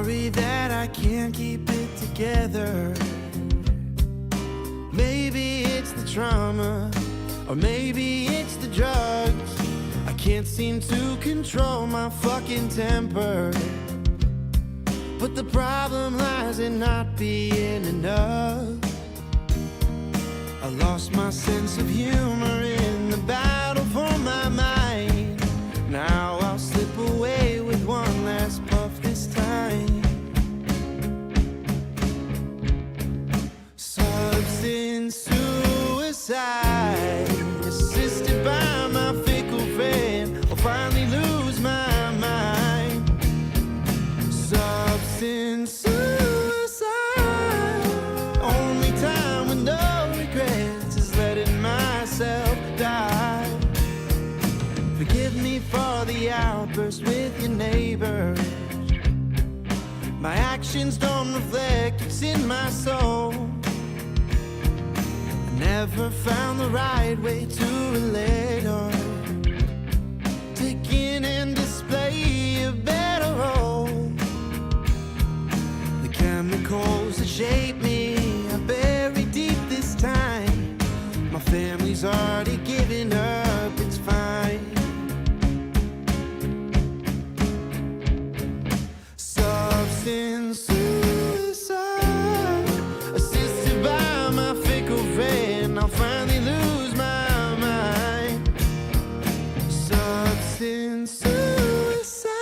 sorry that I can't keep it together. Maybe it's the trauma, or maybe it's the drugs. I can't seem to control my fucking temper. But the problem lies in not being enough. I lost my sense of humor in the battle for my mind. Now I'll slip away with one last puff this time. Substance suicide, assisted by my fickle friend. I'll finally lose my mind. Substance suicide, only time with no regrets is letting myself die. Forgive me for the outburst with your neighbors. My actions don't reflect what's in my soul. I never found the right way to relate or take in and display a better role. The chemicals that shape me are buried deep this time. My family's already given up, it's fine. Substance suicide, assisted by my fickle friend. I'll finally lose my mind. Substance suicide,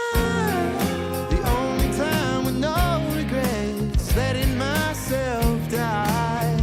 the only time with no regrets, letting myself die.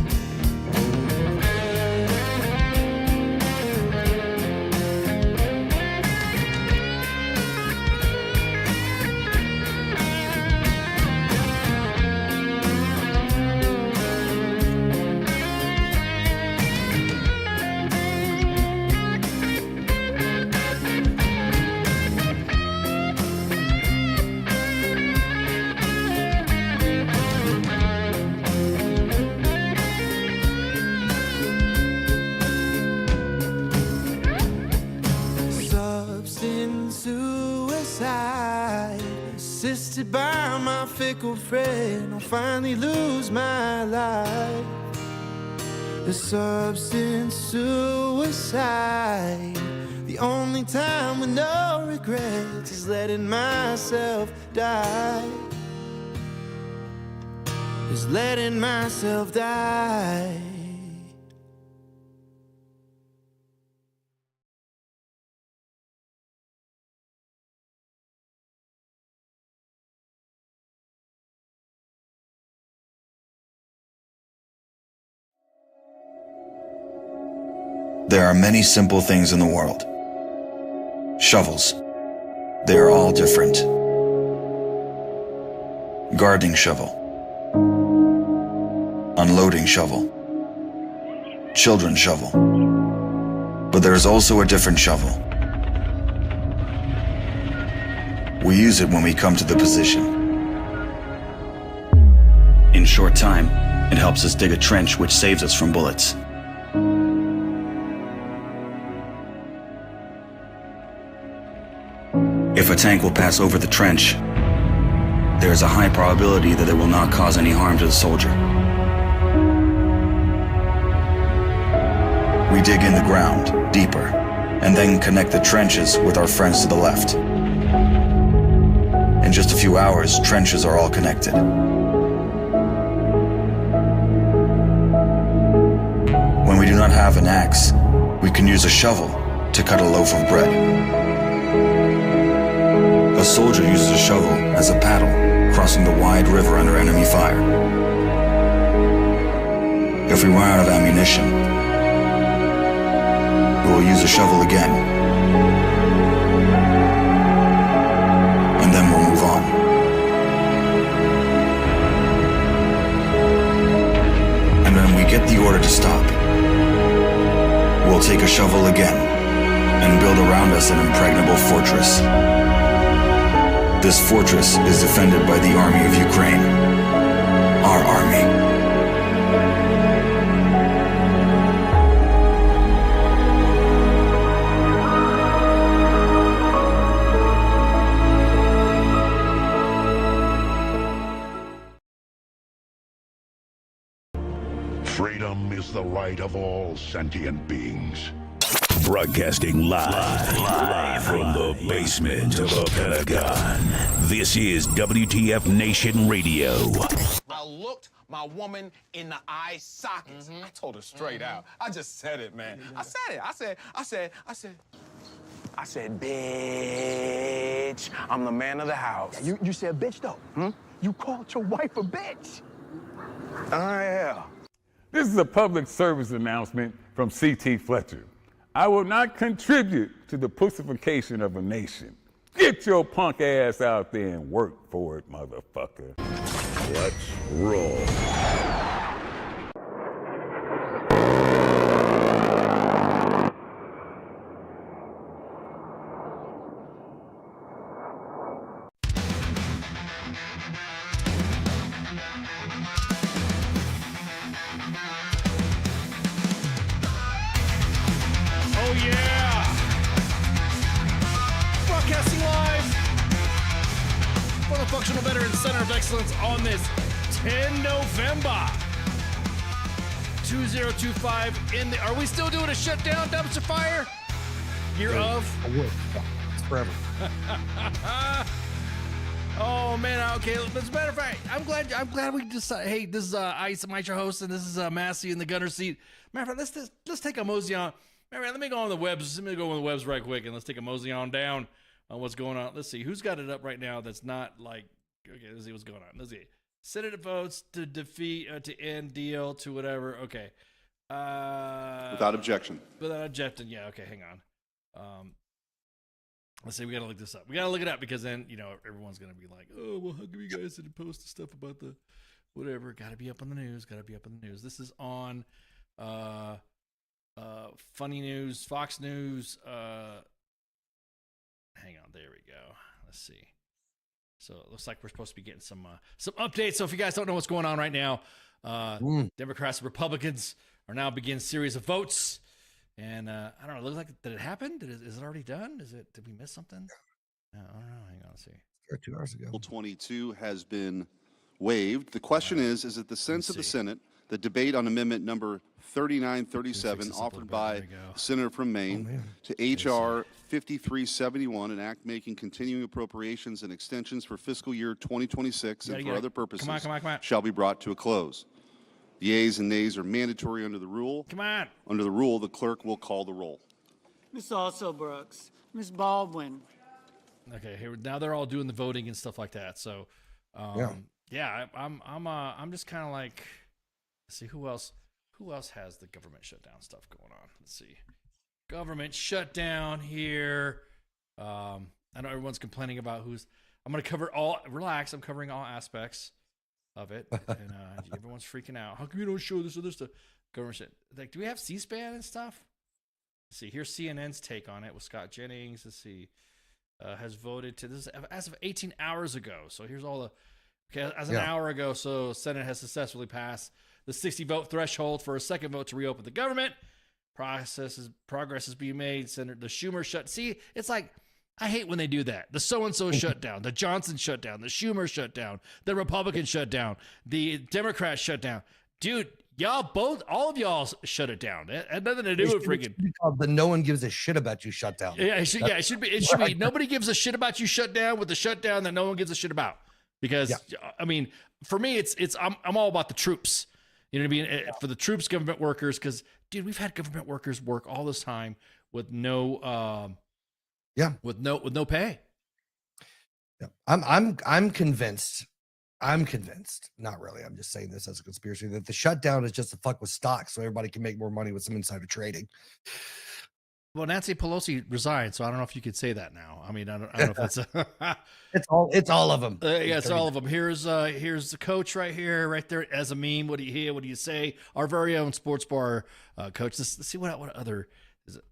Substance suicide, assisted by my fickle friend. I'll finally lose my life. The substance suicide, the only time with no regrets is letting myself die. Is letting myself die. There are many simple things in the world. Shovels. They are all different. Gardening shovel. Unloading shovel. Children's shovel. But there is also a different shovel. We use it when we come to the position. In short time, it helps us dig a trench which saves us from bullets. If a tank will pass over the trench, there is a high probability that it will not cause any harm to the soldier. We dig in the ground, deeper, and then connect the trenches with our friends to the left. In just a few hours, trenches are all connected. When we do not have an axe, we can use a shovel to cut a loaf of bread. A soldier uses a shovel as a paddle, crossing the wide river under enemy fire. If we run out of ammunition, we will use a shovel again, and then we'll move on. And when we get the order to stop, we'll take a shovel again and build around us an impregnable fortress. This fortress is defended by the army of Ukraine, our army. right of all sentient beings. Broadcasting live from the basement of the Pentagon. This is WTF Nation Radio. I looked my woman in the eye sockets. I told her straight out. I just said it, man. I said it. I said, bitch, I'm the man of the house. You said bitch, though. You called your wife a bitch. Yeah. This is a public service announcement from C.T. Fletcher. I will not contribute to the pussification of a nation. Get your punk ass out there and work for it, motherfucker. Let's roll. Oh yeah! Broadcasting live for the Functional Veterans Center of Excellence on this 10 November 2025. Are we still doing a shutdown dumpster fire? Year of? I would. It's forever. Oh man, okay. As a matter of fact, I'm glad we decided. Hey, this is Ice, I'm your host, and this is Massey in the gunner seat. Matter of fact, let's take a mosey on. Let me go on the webs. Let me go on the webs right quick, and let's take a mosey on down on what's going on. Let's see who's got it up right now. That's not like okay. Let's see what's going on. Let's see. Senate votes to defeat to end deal to whatever. Okay. Without objection. Without objection. Yeah. Okay. Hang on. Let's see. We gotta look this up. We gotta look it up because then everyone's gonna be like, oh well, how come you guys didn't post the stuff about the whatever? Gotta be up on the news. Gotta be up on the news. This is on. Funny News, Fox News. Hang on, there we go. Let's see. So it looks like we're supposed to be getting some updates. So if you guys don't know what's going on right now, Democrats and Republicans are now beginning a series of votes. And I don't know. It looks like did it happen? Is it already done? Did we miss something? I don't know. Hang on, let's see. 2 hours ago. Bill 22 has been waived. The question is it the sense of the Senate, the debate on amendment number 3937 offered by Senator from Maine to H.R. 5371, an act making continuing appropriations and extensions for fiscal year 2026 and for other purposes, come on. shall be brought to a close. The yeas and nays are mandatory under the rule. Come on. Under the rule, the clerk will call the roll. Ms. Also Brooks, Ms. Baldwin. Okay, here now they're all doing the voting and stuff like that. So, I'm just kind of like, let's see who else has the government shutdown stuff going on. Let's see, government shutdown here. I know everyone's complaining about I'm going to cover all. Relax, I'm covering all aspects of it, and everyone's freaking out. How come you don't show this or this stuff? Government shut. Like, do we have C-SPAN and stuff? Let's see, here's CNN's take on it with Scott Jennings. Let's see. Has voted to this as of 18 hours ago. So here's all an hour ago. So Senate has successfully passed the 60 vote threshold for a second vote to reopen the government. Progress is being made. Senator the Schumer shut. See, it's like I hate when they do that. The so-and-so shut down, the Johnson shut down, the Schumer shut down, the Republican shut down, the Democrats shut down. Dude, all of y'all shut it down. It had nothing to do with freaking. The no one gives a shit about you shut down. Yeah, it should be. Nobody gives a shit about you shut down with the shutdown that no one gives a shit about. Because I mean, for me, I'm all about the troops. You know what I mean? For the troops, government workers, because dude, we've had government workers work all this time with no with no pay. Yeah. I'm convinced. Not really. I'm just saying this as a conspiracy that the shutdown is just to fuck with stocks so everybody can make more money with some insider trading. Well, Nancy Pelosi resigned, so I don't know if you could say that now. I mean, I don't know if that's it's all of them. Yeah, it's all of them. Here's the coach right here, right there as a meme. What do you hear? What do you say? Our very own sports bar coach. Let's see what other.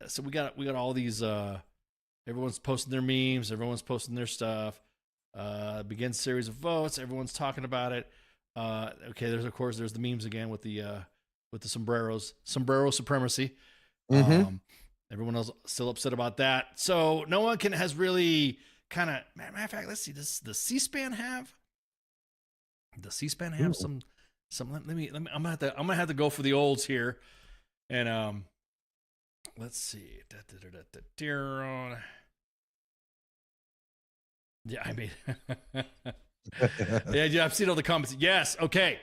So we got all these. Everyone's posting their memes. Everyone's posting their stuff. Begins series of votes. Everyone's talking about it. Okay, there's the memes again with the sombreros, sombrero supremacy. Mm-hmm. Everyone else still upset about that. So no one has really kind of. Matter of fact, let's see. Does the C-SPAN have? Does C-SPAN have some? I'm gonna have to go for the olds here. And let's see. Yeah, I mean, yeah, I've seen all the comments. Yes, okay.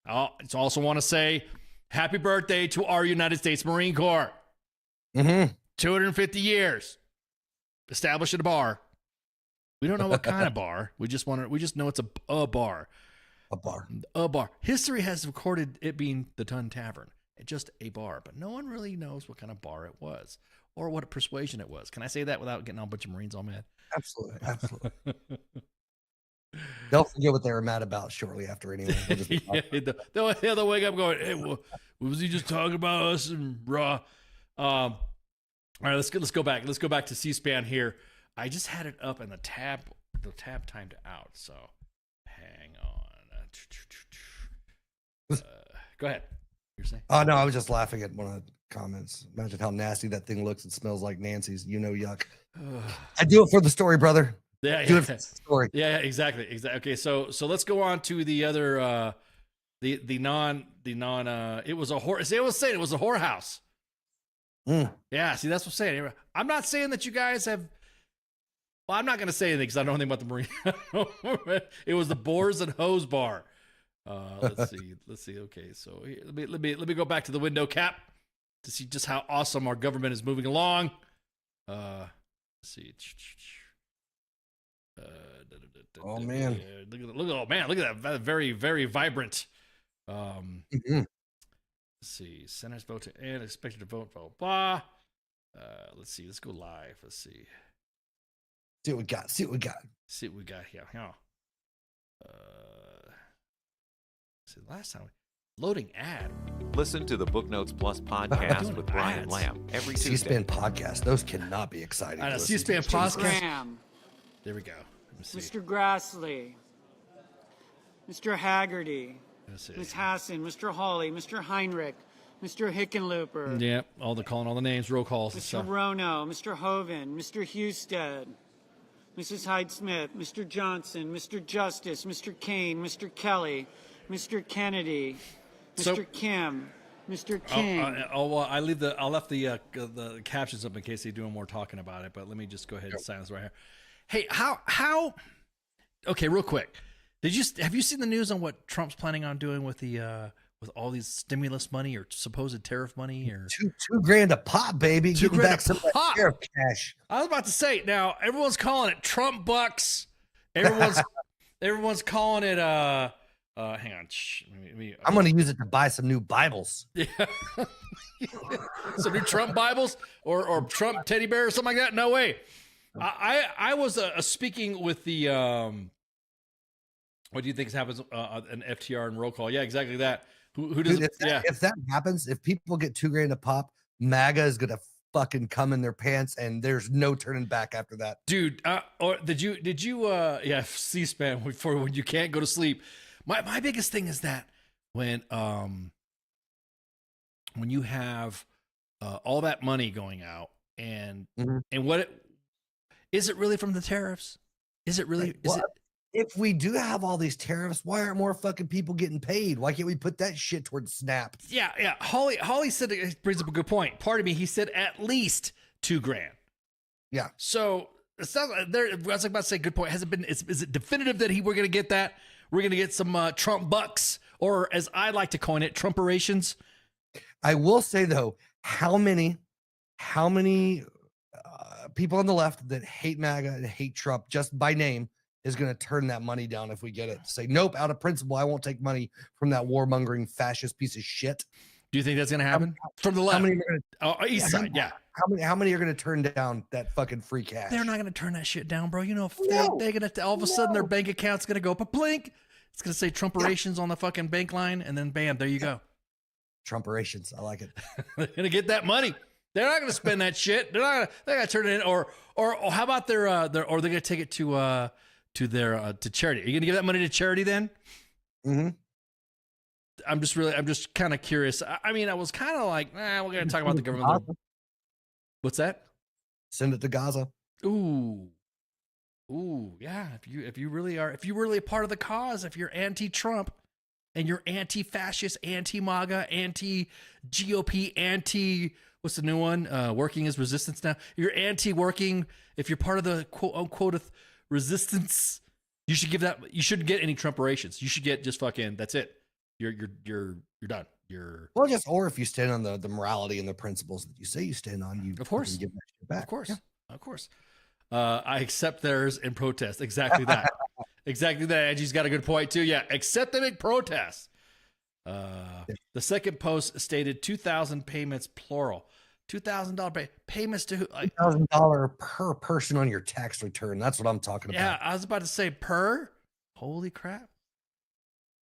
I also want to say happy birthday to our United States Marine Corps. 250 years. Establishing a bar. We don't know what kind of bar. We just know it's a bar. A bar. History has recorded it being the Tun Tavern. Just a bar, but no one really knows what kind of bar it was or what persuasion it was. Can I say that without getting a bunch of Marines all mad? Absolutely. They'll forget what they were mad about shortly after anyway. They'll wake up going, hey, what was he just talking about us and raw? All right, let's go back. Let's go back to C-SPAN here. I just had it up and the tab timed out. So hang on. Go ahead. You're saying? Oh no, I was just laughing at one of the comments. Imagine how nasty that thing looks. It smells like Nancy's. Yuck. I do it for the story, brother. Yeah, do it for the story. Yeah, exactly. Okay, so let's go on to the other the non it was a whore. See, I was saying it was a whorehouse. Yeah, see, that's what I'm saying. I'm not saying that you guys have. Well, I'm not going to say anything because I don't know anything about the Marine. It was the Boars and Hose Bar. Let's see. Okay, so here, let me go back to the window cap to see just how awesome our government is moving along. Let's see. Oh man! Look at that! Very, very vibrant. Let's see. Senators vote and expected to vote. Blah blah. Let's see. Let's go live. Let's see. See what we got. See what we got here. See, last time loading ad. Listen to the Book Notes Plus podcast with Brian ads. Lamb every Tuesday. C-SPAN podcast. Those cannot be exciting. I know, C-SPAN podcast. Graham, There we go. Mr. Grassley, Mr. Haggerty, Ms. Hassan, Mr. Hawley, Mr. Heinrich, Mr. Hickenlooper. Yep, calling all the names, roll calls. Mr. Rono, Mr. Hoven, Mr. Husted, Mrs. Hyde-Smith, Mr. Johnson, Mr. Justice, Mr. Kane, Mr. Kelly, Mr. Kennedy, Mr. Kim, Mr. King. I left the captions up in case they do more talking about it, but let me just go ahead and sign this right here. Hey, how? Okay, real quick. Have you seen the news on what Trump's planning on doing with the with all these stimulus money or supposed tariff money or $2,000 a pop, baby? Getting back some of that tariff cash. I was about to say. Now everyone's calling it Trump bucks. Everyone's calling it hang on. I'm going to use it to buy some new Bibles. Yeah. Some new Trump Bibles or Trump teddy bear or something like that. No way. I was speaking with the what do you think happens an FTR and roll call? Yeah, exactly that. Who does? Dude, if that happens, if people get $2,000 a pop, MAGA is going to fucking come in their pants and there's no turning back after that. Dude, or did you C-SPAN when you can't go to sleep. My biggest thing is that when you have all that money going out and is it really from the tariffs? Is it really? If we do have all these tariffs, why aren't more fucking people getting paid? Why can't we put that shit towards SNAP? Yeah. Holly said it brings up a good point. Part of me, he said at least $2,000. Yeah. So it's not there. I was about to say, good point. Has it been? Is it definitive that we're going to get that? We're going to get some Trump bucks, or as I like to coin it, Trumperations. I will say though, how many people on the left that hate MAGA and hate Trump just by name is going to turn that money down if we get it? Say, nope, out of principle, I won't take money from that warmongering fascist piece of shit. Do you think that's going to happen from the left? East side, yeah. How many are going to turn down that fucking free cash? They're not going to turn that shit down, bro. You know, they're going to all of a sudden their bank account's going to go up a blink. It's going to say Trumperations on the fucking bank line, and then bam, there you go. Trumperations, I like it. They're going to get that money. They're not going to spend that shit. They're going to turn it in, or how about their or they're going to take it to charity. Are you going to give that money to charity then? Mm-hmm. I'm just kind of curious. I mean, I was kind of like, we're going to talk about the government. What's that? Send it to Gaza. Ooh, yeah. If you really are a part of the cause, if you're anti-Trump and you're anti-fascist, anti-MAGA, anti-GOP, what's the new one? Working as resistance now. You're anti-working. If you're part of the quote unquote resistance, you should give that. You shouldn't get any Trumperations. You should get just fucking. That's it. You're done. Well, just or if you stand on the morality and the principles that you say you stand on, you of course give that shit back. Of course. I accept theirs and protest. Exactly that. Exactly that. Angie's got a good point too. Yeah, accept them and protest. The second post stated 2,000 payments plural. $2,000 payments to who? Like, $2,000 per person on your tax return. That's what I'm talking about. Yeah, I was about to say per. Holy crap!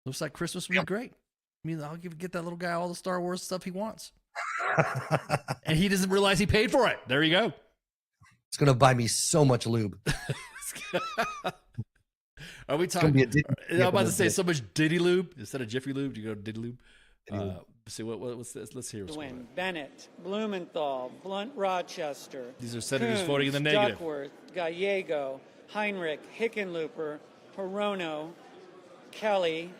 Looks like Christmas would be great. I mean, I'll get that little guy all the Star Wars stuff he wants, and he doesn't realize he paid for it. There you go. It's gonna buy me so much lube. Are we talking? I'm about to say so much Diddy Lube instead of Jiffy Lube. Do you go to Diddy Lube? See what's this? Let's hear. Win. Bennett, Blumenthal, Blunt, Rochester. These are senators Coons, voting in the negative. Duckworth, Gallego, Heinrich, Hickenlooper, Hirono, Kelly,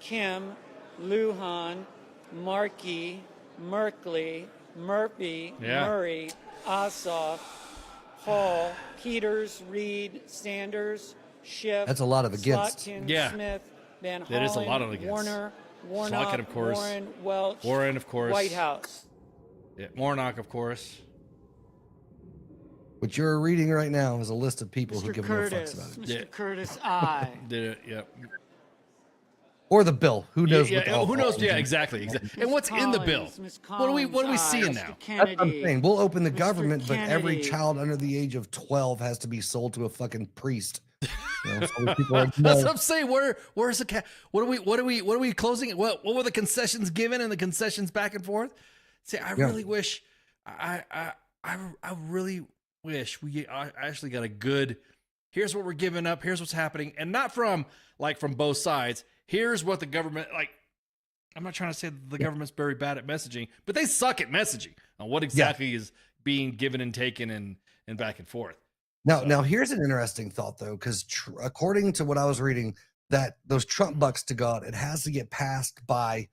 Kim, Lujan, Markey, Merkley, Murphy, Murray, Ossoff, Hall, Peters, Reed, Sanders, Schiff. That's a lot of against. Slotkin, Smith, Van Hollen, that is a lot of against. Warner, Warnock, Slotkin, of course. Warren, Welch, Warren, of course. Whitehouse. Yeah, Warnock, of course. What you're reading right now is a list of people who Mr. give Curtis, no fucks about it. Mr. Curtis, I. Did it? Yep. Or the bill. Who knows? Yeah, who knows? Yeah, exactly. And what's in the bill? What are we seeing now? That's what I'm saying. We'll open the government, but every child under the age of 12 has to be sold to a fucking priest. You know, so people are, That's what I'm saying. Where's the cat? What are we closing? What were the concessions given and the concessions back and forth? See, I really wish I really wish we actually got a good. Here's what we're giving up. Here's what's happening, and not from both sides. Here's what the government like. I'm not trying to say that the government's very bad at messaging, but they suck at messaging on what exactly is being given and taken and back and forth. Now here's an interesting thought though, because according to what I was reading, that those Trump bucks to God, it has to get passed by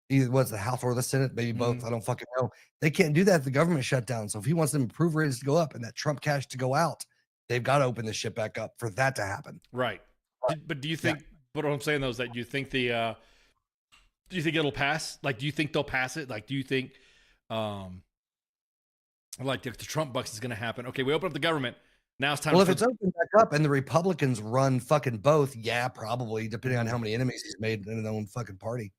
either the House or the Senate, maybe both. I don't fucking know. They can't do that if the government shut down. So if he wants them approve ratings to go up and that Trump cash to go out, they've got to open this shit back up for that to happen. Right. But do you think? But what I'm saying though is that you think do you think it'll pass? Like, do you think they'll pass it? Like, do you think, like the Trump bucks is going to happen? Okay, we open up the government. Now it's time. Well, if it's opened back up and the Republicans run fucking both, yeah, probably, depending on how many enemies he's made in his own fucking party.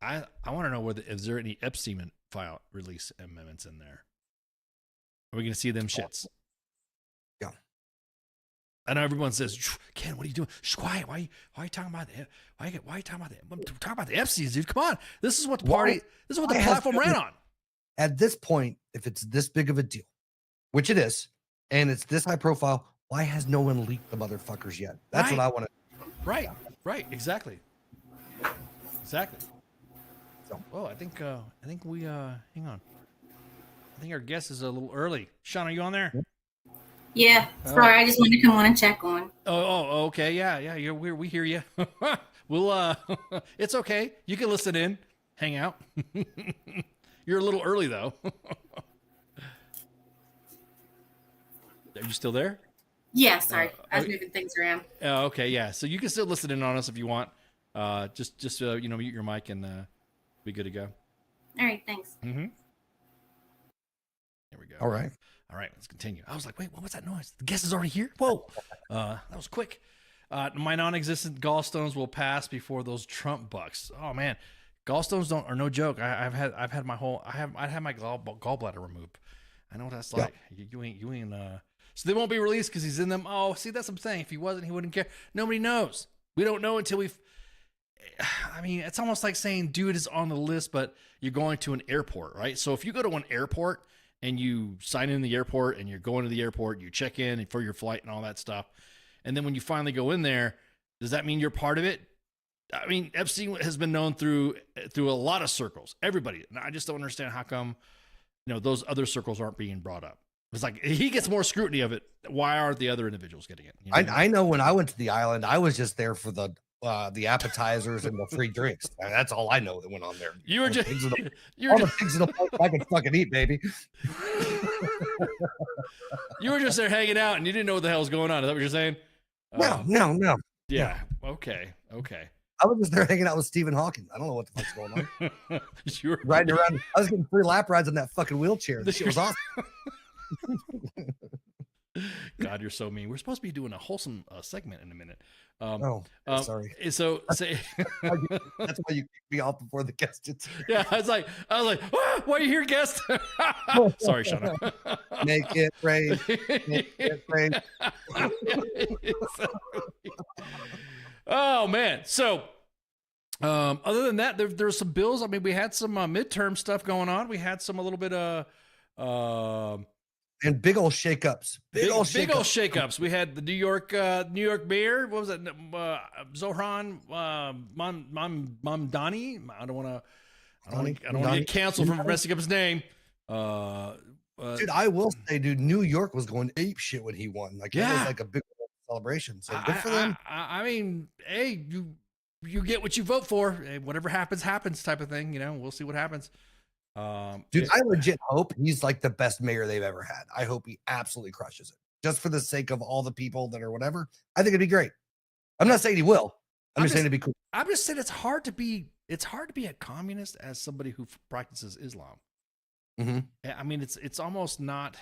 I want to know is there any Epstein file release amendments in there? Are we going to see them shits? Yeah. I know everyone says, Ken, what are you doing? Shh, quiet. Why are you talking about that? Why are you talking about that? I'm talking about the Epsteins, dude. Come on. This is what the party, this is what the platform ran on. At this point, if it's this big of a deal, which it is, and it's this high profile, why has no one leaked the motherfuckers yet? That's what I want to. Right. Exactly. So, I think we hang on. I think our guest is a little early. Sean, are you on there? Yeah, sorry, I just wanted to come on and check on. Oh, okay, yeah. We hear you. We'll it's okay. You can listen in, hang out. You're a little early though. Are you still there? Yeah, sorry, I was moving things around. Okay, yeah. So you can still listen in on us if you want. Just mute your mic and be good to go. All right, thanks. Mm-hmm. There we go. All right, let's continue. I was like, wait, what's that noise? The guest is already here? Whoa. That was quick. My non-existent gallstones will pass before those Trump bucks. Oh man, gallstones are no joke. I've had my gallbladder removed. I know what that's like. You ain't. So they won't be released because he's in them. Oh, see, that's what I'm saying. If he wasn't, he wouldn't care. Nobody knows. We don't know until we've. I mean, it's almost like saying, dude is on the list, but you're going to an airport, right? So if you go to an airport and you sign in the airport and you're going to the airport, you check in for your flight and all that stuff, and then when you finally go in there, does that mean you're part of it? I mean, Epstein has been known through a lot of circles. Everybody. And I just don't understand how come, those other circles aren't being brought up. It's like he gets more scrutiny of it. Why aren't the other individuals getting it? I know when I went to the island, I was just there for the appetizers and the free drinks. That's all I know that went on there. You were just all the things in the plate I can fucking eat, baby. You were just there hanging out and you didn't know what the hell was going on. Is that what you're saying? No. Yeah. Okay. I was just there hanging out with Stephen Hawking. I don't know what the fuck's going on. You were riding around. I was getting free lap rides on that fucking wheelchair. This shit was awesome. God, you're so mean. We're supposed to be doing a wholesome segment in a minute. Sorry. So say that's why you kicked me off before the guest. Yeah, I was like, why are you here, guest? Sorry, Shawna. Make it rain. Make it rain. Oh man. So other than that, there's some bills. I mean, we had some midterm stuff going on. We had a little bit of and big old shakeups. Big old shakeups. We had the New York mayor. What was that? Zohran Mamdani. I don't want to get canceled for messing up his name. Dude, I will say, New York was going ape shit when he won. Like, it was like a big celebration. So good for them. I mean, hey, you get what you vote for. Hey, whatever happens type of thing. We'll see what happens. Dude, I legit hope he's like the best mayor they've ever had. I hope he absolutely crushes it, just for the sake of all the people that are whatever. I think it'd be great. I'm not saying he will. I'm just saying it'd be cool. I'm just saying it's hard to be a communist as somebody who practices Islam. Mm-hmm. I mean, it's almost not.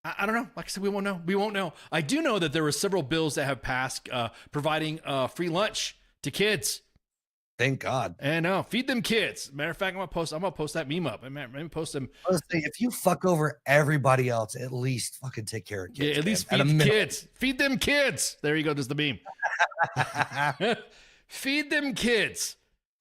I don't know. Like I said, we won't know. I do know that there were several bills that have passed providing free lunch to kids. Thank God. And feed them kids. Matter of fact, I'm gonna post that meme up. I'm gonna post them. Honestly, if you fuck over everybody else, at least fucking take care of kids. Yeah, at least feed kids. Feed them kids. There you go. There's the meme. Feed them kids.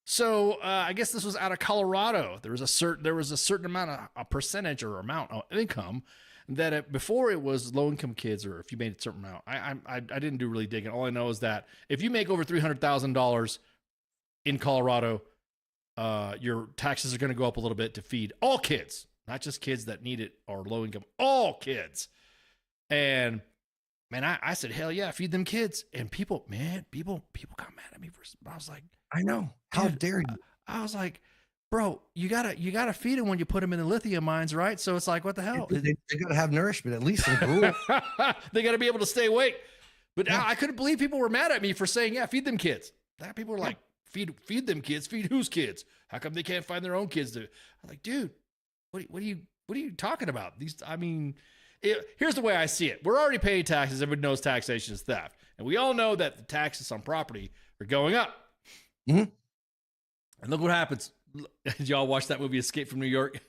So I guess this was out of Colorado. There was a certain amount of percentage or amount of income that before it was low income kids, or if you made a certain amount. I didn't do really digging. All I know is that if you make over $300,000 in Colorado, your taxes are going to go up a little bit to feed all kids, not just kids that need it or low income, all kids. And man, I said, hell yeah, feed them kids. And people got mad at me I was like, I know. How dare you? I was like, bro, you gotta feed them when you put them in the lithium mines, right? So it's like, what the hell? They gotta have nourishment, at least some gruel. They gotta be able to stay awake. But I couldn't believe people were mad at me for saying, yeah, feed them kids. People were like, feed them kids. Feed whose kids? How come they can't find their own kids to? I'm like, dude, what are you talking about? Here's the way I see it. We're already paying taxes. Everybody knows taxation is theft, and we all know that the taxes on property are going up. Mm-hmm. And look what happens. Did y'all watch that movie Escape from New York?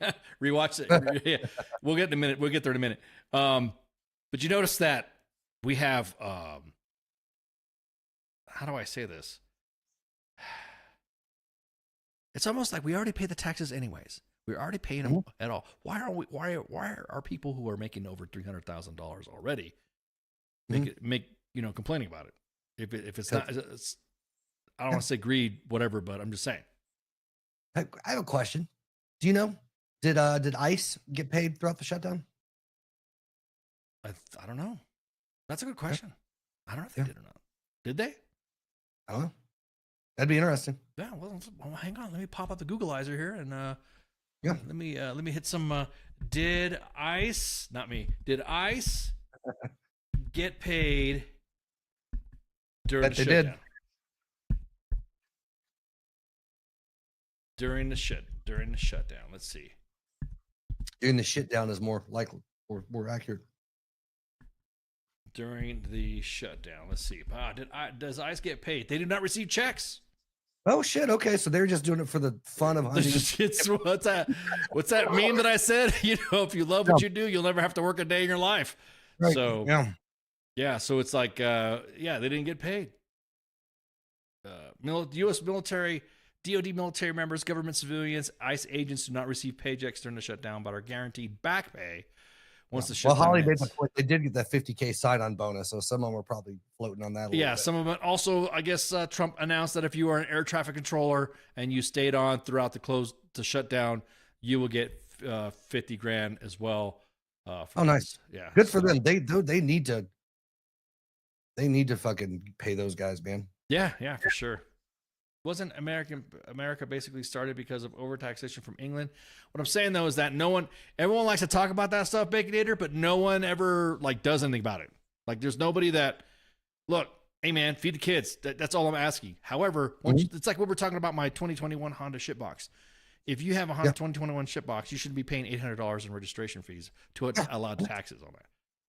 Rewatch it. Yeah. We'll get there in a minute. But you notice that we have how do I say this? It's almost like we already pay the taxes anyways. We're already paying them at all. Why are people who are making over $300,000 already complaining about it? If it's not, I don't want to say greed, whatever, but I'm just saying. I have a question. Do you know, did ICE get paid throughout the shutdown? I don't know. That's a good question. I don't know if they did or not. Did they? I don't know. That'd be interesting. Yeah. Well, hang on. Let me pop up the Googleizer here and let me hit some. Did ICE get paid during the shutdown? During the shutdown. Let's see. During the shutdown is more likely or more accurate. During the shutdown. Let's see. Does ICE get paid? They did not receive checks. Oh shit. Okay, so they're just doing it for the fun of hunting. What's that meme that I said? If you love what you do, you'll never have to work a day in your life. Right. So yeah. So it's like they didn't get paid. U.S. military, DoD military members, government civilians, ICE agents do not receive paychecks during the shutdown, but are guaranteed back pay once the shutdown Holly made ends. the point. They did get that $50K sign-on bonus, so some of them were probably floating on that. Some of them. Also, I guess Trump announced that if you are an air traffic controller and you stayed on throughout the shutdown, you will get $50,000 as well. Nice. Yeah, good for them. They need to fucking pay those guys, man. Yeah, for sure. Wasn't America basically started because of overtaxation from England? What I'm saying though is that everyone likes to talk about that stuff, Baconator, but no one ever like does anything about it. Like there's nobody that, look, hey man, feed the kids. That's all I'm asking. However, it's like what we're talking about my 2021 Honda shitbox. If you have a Honda 2021 shitbox, you should be paying $800 in registration fees to allow taxes on that.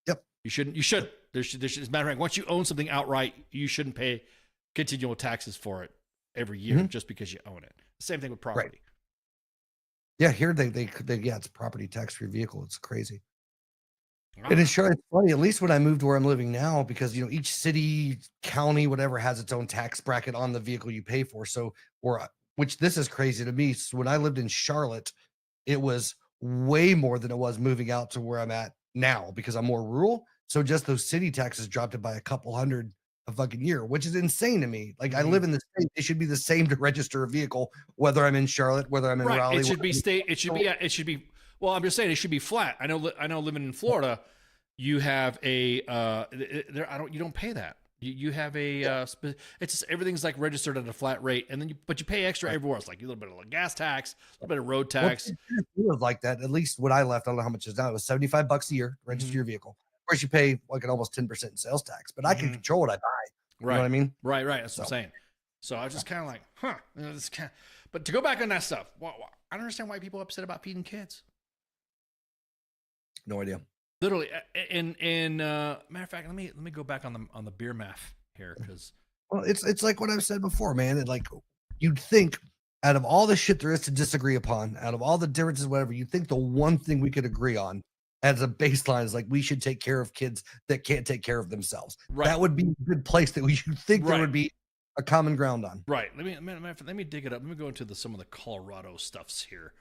Yep. You shouldn't. As a matter of fact, once you own something outright, you shouldn't pay continual taxes for it every year just because you own it. Same thing with property. Right. Yeah, here they it's property tax for your vehicle. It's crazy. And it's funny, at least when I moved where I'm living now, because each city, county, whatever has its own tax bracket on the vehicle you pay for. So which this is crazy to me. So when I lived in Charlotte, it was way more than it was moving out to where I'm at now because I'm more rural. So just those city taxes dropped it by a couple hundred a fucking year, which is insane to me. Like I live in the state, it should be the same to register a vehicle, whether I'm in Charlotte, whether I'm in Raleigh. It should be state. It should be. It should be. Well, I'm just saying it should be flat. I know. Living in Florida, you have a. You don't pay that. You have a. It's just everything's like registered at a flat rate, and then you pay extra everywhere else, like a little bit of gas tax, a little bit of road tax. It was like that. At least when I left, I don't know how much it is now. It was $75 a year to register your vehicle. Of course, you pay like an almost 10% in sales tax, but I can control what I buy. You know what I mean? Right. That's what I'm saying. So I was just kind of like, but to go back on that stuff, I don't understand why people are upset about feeding kids. No idea. Literally, and matter of fact, let me go back on the beer math here because. Well, it's like what I've said before, man. And like you'd think out of all the shit there is to disagree upon, out of all the differences, whatever, you think the one thing we could agree on as a baseline is like we should take care of kids that can't take care of themselves. Right. That would be a good place that we should think there would be a common ground on. Right. Let me dig it up. Let me go into some of the Colorado stuffs here.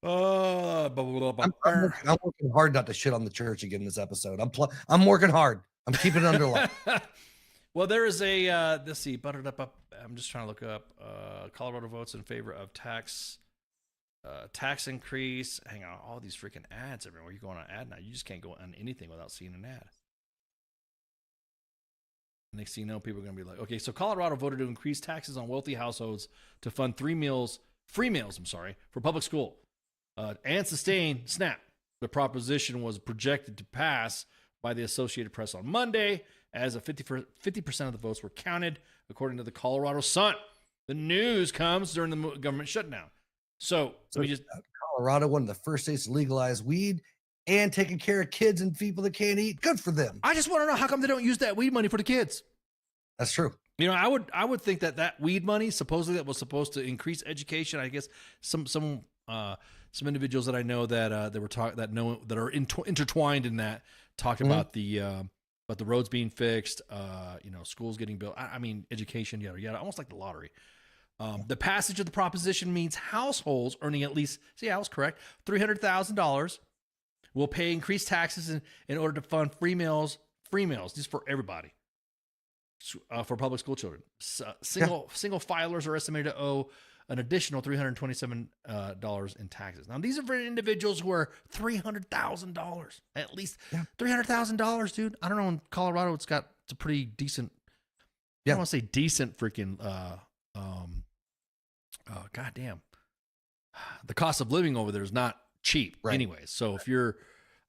I'm working hard not to shit on the church again this episode. I'm working hard. I'm keeping it under lock. Well, there is a let's see, buttered up. I'm just trying to look up. Colorado votes in favor of tax increase. Hang on, all these freaking ads everywhere. You go on an ad now, you just can't go on anything without seeing an ad. Next thing you know, people are going to be like, okay, so Colorado voted to increase taxes on wealthy households to fund free meals, for public school and sustain SNAP. The proposition was projected to pass by the Associated Press on Monday, as 50% of the votes were counted, according to the Colorado Sun. The news comes during the government shutdown. So we just Colorado, one of the first states to legalize weed and taking care of kids and people that can't eat. Good for them. I just want to know how come they don't use that weed money for the kids. That's true. I would think that weed money supposedly that was supposed to increase education. I guess some individuals that I know that that are intertwined in that talked about the roads being fixed, schools getting built. I mean, education, yada yada, almost like the lottery. The passage of the proposition means households earning at least, I was correct, $300,000 will pay increased taxes in order to fund free meals, just for everybody, for public school children. Single filers are estimated to owe an additional $327 in taxes. Now, these are for individuals who are $300,000, at least $300,000, dude. I don't know. In Colorado, it's a pretty decent. I don't want to say decent freaking. Goddamn. The cost of living over there is not cheap, anyways. So if you're,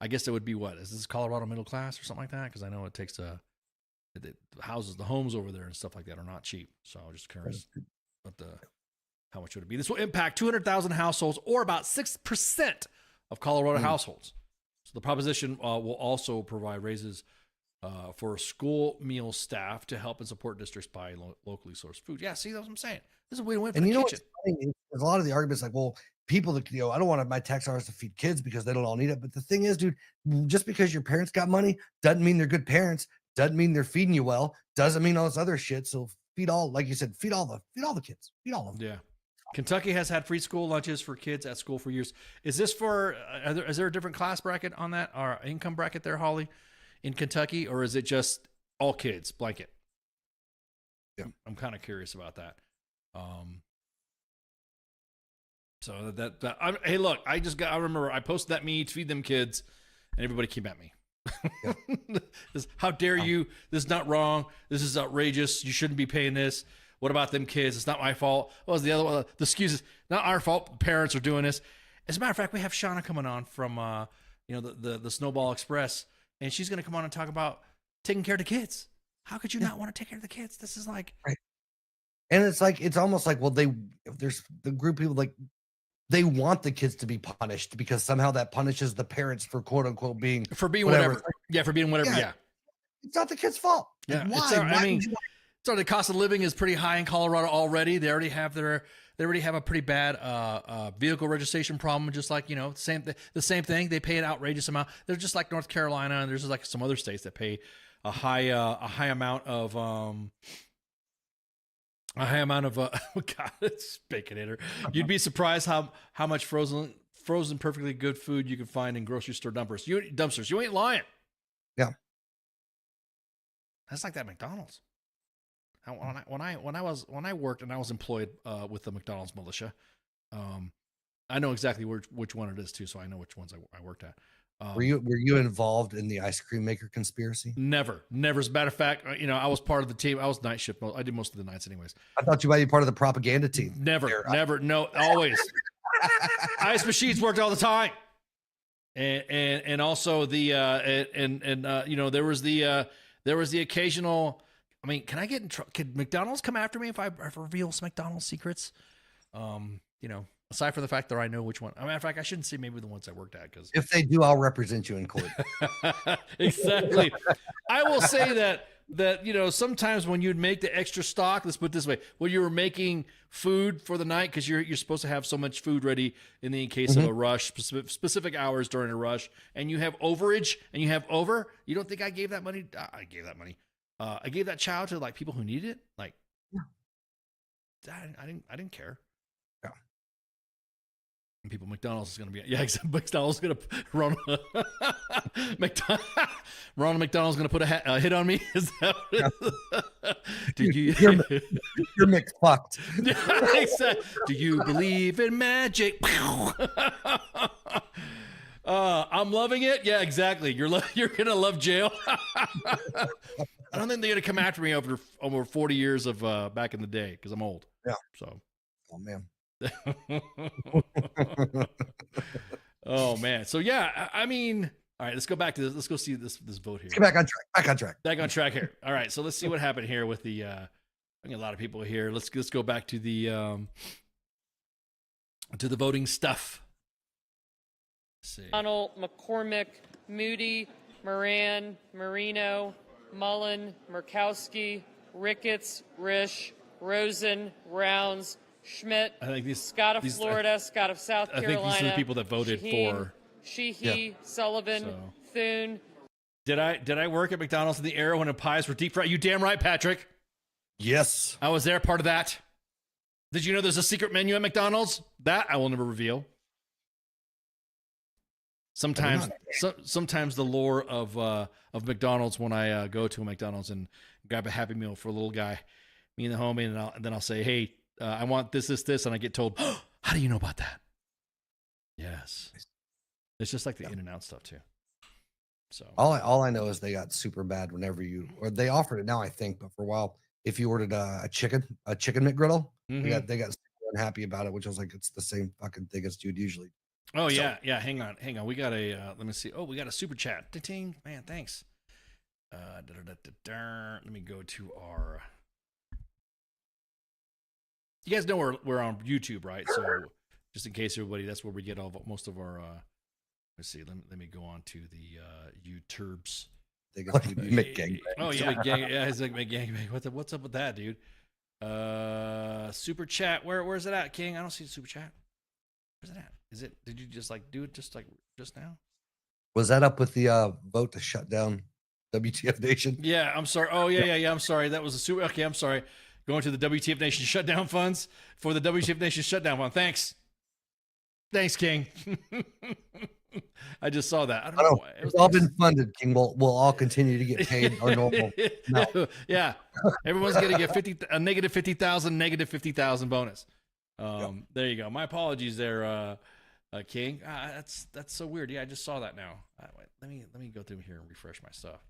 I guess it would be what? Is this Colorado middle class or something like that? Because I know it takes the houses, the homes over there and stuff like that are not cheap. So I'm just curious how much would it be? This will impact 200,000 households, or about 6% of Colorado households. So the proposition will also provide raises for school meal staff to help and support districts buy locally sourced food. Yeah, see, that's what I'm saying. This is a way to win for the kitchen. There's a lot of the arguments like, well, people that, I don't want my tax dollars to feed kids because they don't all need it. But the thing is, dude, just because your parents got money doesn't mean they're good parents. Doesn't mean they're feeding you well. Doesn't mean all this other shit. So feed all, like you said, feed all the kids. Feed all of them. Yeah. Kentucky has had free school lunches for kids at school for years. Is this for? Is there a different class bracket on that, or income bracket there, Holly, in Kentucky, or is it just all kids blanket? Yeah, I'm kind of curious about that. Hey, look, I remember I posted that me to feed them kids, and everybody came at me. How dare you? This is not wrong. This is outrageous. You shouldn't be paying this. What about them kids? It's not my fault. What was the other one? The excuses. Not our fault. Parents are doing this. As a matter of fact, we have Shawna coming on from the Snowball Express, and she's going to come on and talk about taking care of the kids. How could you not want to take care of the kids? This is like, right. And it's almost like, well, there's the group of people like they want the kids to be punished because somehow that punishes the parents for quote unquote being whatever. Yeah, for being whatever. Yeah. It's not the kid's fault. Yeah. Like, why? The cost of living is pretty high in Colorado already. They already have a pretty bad vehicle registration problem. Just like, the same thing. They pay an outrageous amount. They're just like North Carolina, and there's just like some other states that pay a high amount of God, it's Baconator. You'd be surprised how much frozen perfectly good food you can find in grocery store dumpsters. You ain't lying. Yeah, that's like that McDonald's. When I worked and I was employed with the McDonald's militia, I know exactly which one it is too, so I know which ones I worked at. Were you involved in the ice cream maker conspiracy? Never. As a matter of fact, I was part of the team. I was night shift. I did most of the nights, anyways. I thought you might be part of the propaganda team. Never. No, always. Ice machines worked all the time, and also the there was the occasional. I mean, can I get in trouble? Could McDonald's come after me if I reveal some McDonald's secrets? Aside from the fact that I know which one. As a matter of fact, I shouldn't say maybe the ones I worked at, because if they do, I'll represent you in court. Exactly. I will say that sometimes when you'd make the extra stock, let's put it this way, when you were making food for the night, because you're supposed to have so much food ready in case of a rush, specific hours during a rush, and you have overage and you have over. You don't think I gave that money? I gave that money. I gave that child to like people who needed it. Like, I didn't care. Yeah. And people, McDonald's is going to be, McDonald's going to Ronald McDonald's going to put a hit on me. Is that you're McFucked. Do you believe in magic? I'm loving it. Yeah, exactly. You're gonna love jail. I don't think they're gonna come after me over 40 years of back in the day, because I'm old. Yeah. So. Oh man. Oh man. So yeah, I mean, all right. Let's go back to this. Let's go see this vote here. Get back on track. Back on track here. All right. So let's see what happened here with the. I got a lot of people here. Let's go back to the voting stuff. Donald, McCormick, Moody, Moran, Marino, Mullen, Murkowski, Ricketts, Risch, Rosen, Rounds, Schmidt, Scott of Florida, Scott of South Carolina. I think these are the people that voted for Sheehy, Sullivan, Thune. Did I work at McDonald's in the era when the pies were deep fried? You damn right, Patrick. Yes. I was there, part of that. Did you know there's a secret menu at McDonald's? That I will never reveal. Sometimes the lore of McDonald's, when I go to a McDonald's and grab a Happy Meal for a little guy, me and the homie, and then I'll say, hey, I want this, and I get told, oh, how do you know about that? Yes. It's just like the In-N-Out stuff too. So all I know is they got super bad whenever or they offered it now, I think, but for a while, if you ordered a chicken McGriddle, they got super unhappy about it, which I was like, it's the same fucking thing as you'd usually. Oh, so, yeah. Hang on. We got let me see. Oh, we got a super chat. Ding. Man, thanks. Let me go to our. You guys know we're on YouTube, right? So just in case everybody, that's where we get most of our. Let's see. Let me go on to the YouTubes. McGangbang. Oh yeah, it's like McGangbang. What's up with that, dude? Super chat. Where's it at, King? I don't see the super chat. Where's it at? Did you just like do it just now? Was that up with the vote to shut down WTF Nation? Yeah, I'm sorry. Oh yeah. I'm sorry. That was a super. Okay, I'm sorry. Going to the WTF Nation shutdown funds for the WTF Nation shutdown fund. Thanks, King. I just saw that. I don't know why. It's all been funded, King. We'll all continue to get paid our normal. No. Yeah, everyone's going to get a negative 50,000 bonus. There you go. My apologies there, King. That's so weird. Yeah, I just saw that now. Wait, let me go through here and refresh my stuff.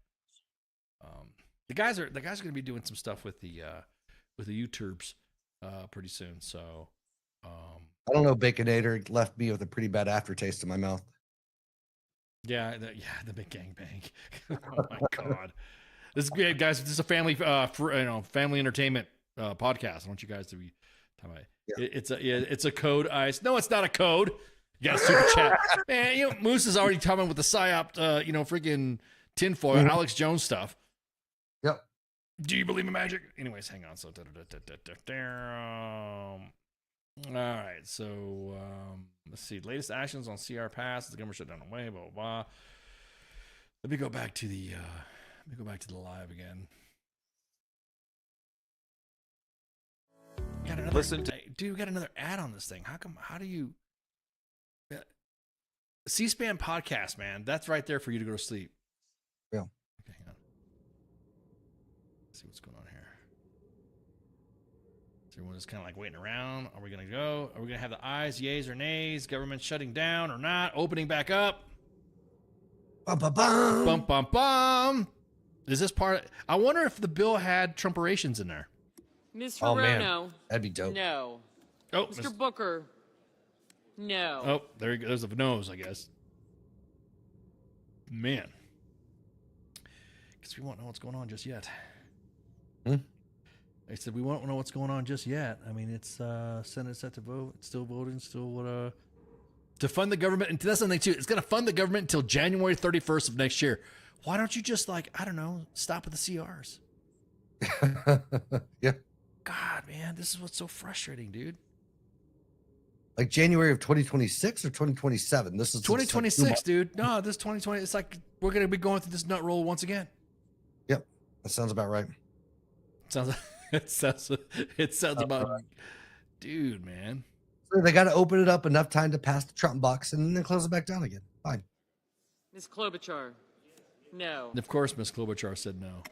The guys are going to be doing some stuff with the YouTubes pretty soon. So I don't know. Baconator left me with a pretty bad aftertaste in my mouth. Yeah, the big gangbang. Oh my god, this is great, guys. This is a family family entertainment podcast. I want you guys to be talking about it. It's a code, Ice. No, it's not a code. You got a super chat, man. Moose is already talking with the psyop, freaking tinfoil, Alex Jones stuff. Yep. Do you believe in magic? Anyways, hang on. So, all right. So, let's see. Latest actions on CR Pass. The government shut down away. Blah blah blah. Let me go back to the live again. Dude, we got another ad on this thing. How do you C-SPAN podcast, man? That's right there for you to go to sleep. Yeah. Okay, hang on. Let's see what's going on here. So everyone is kind of like waiting around. Are we gonna go? Are we gonna have the ayes, yays, or nays? Government shutting down or not? Opening back up? Bum, bum, bum. Bum, bum, bum. Is this part? I wonder if the bill had Trumperations in there. Ms. Oh, Hirono. man. That'd be dope. No. Oh, Mr. Booker. No. Oh, there you go. There's a nose, I guess. Man. Because we won't know what's going on just yet. I said we won't know what's going on just yet. I mean, it's Senate set to vote. It's still voting. Still to fund the government. And that's something too. It's going to fund the government until January 31st of next year. Why don't you just stop at the CRs? Yeah. God, man, this is what's so frustrating, dude. Like January of 2026 or 2027? This is 2026, dude. No, this 2020. It's like we're going to be going through this nut roll once again. Yep. That sounds about right. It sounds about, dude, man. So they got to open it up enough time to pass the Trump box and then close it back down again. Fine. Ms. Klobuchar. No. And of course, Ms. Klobuchar said no.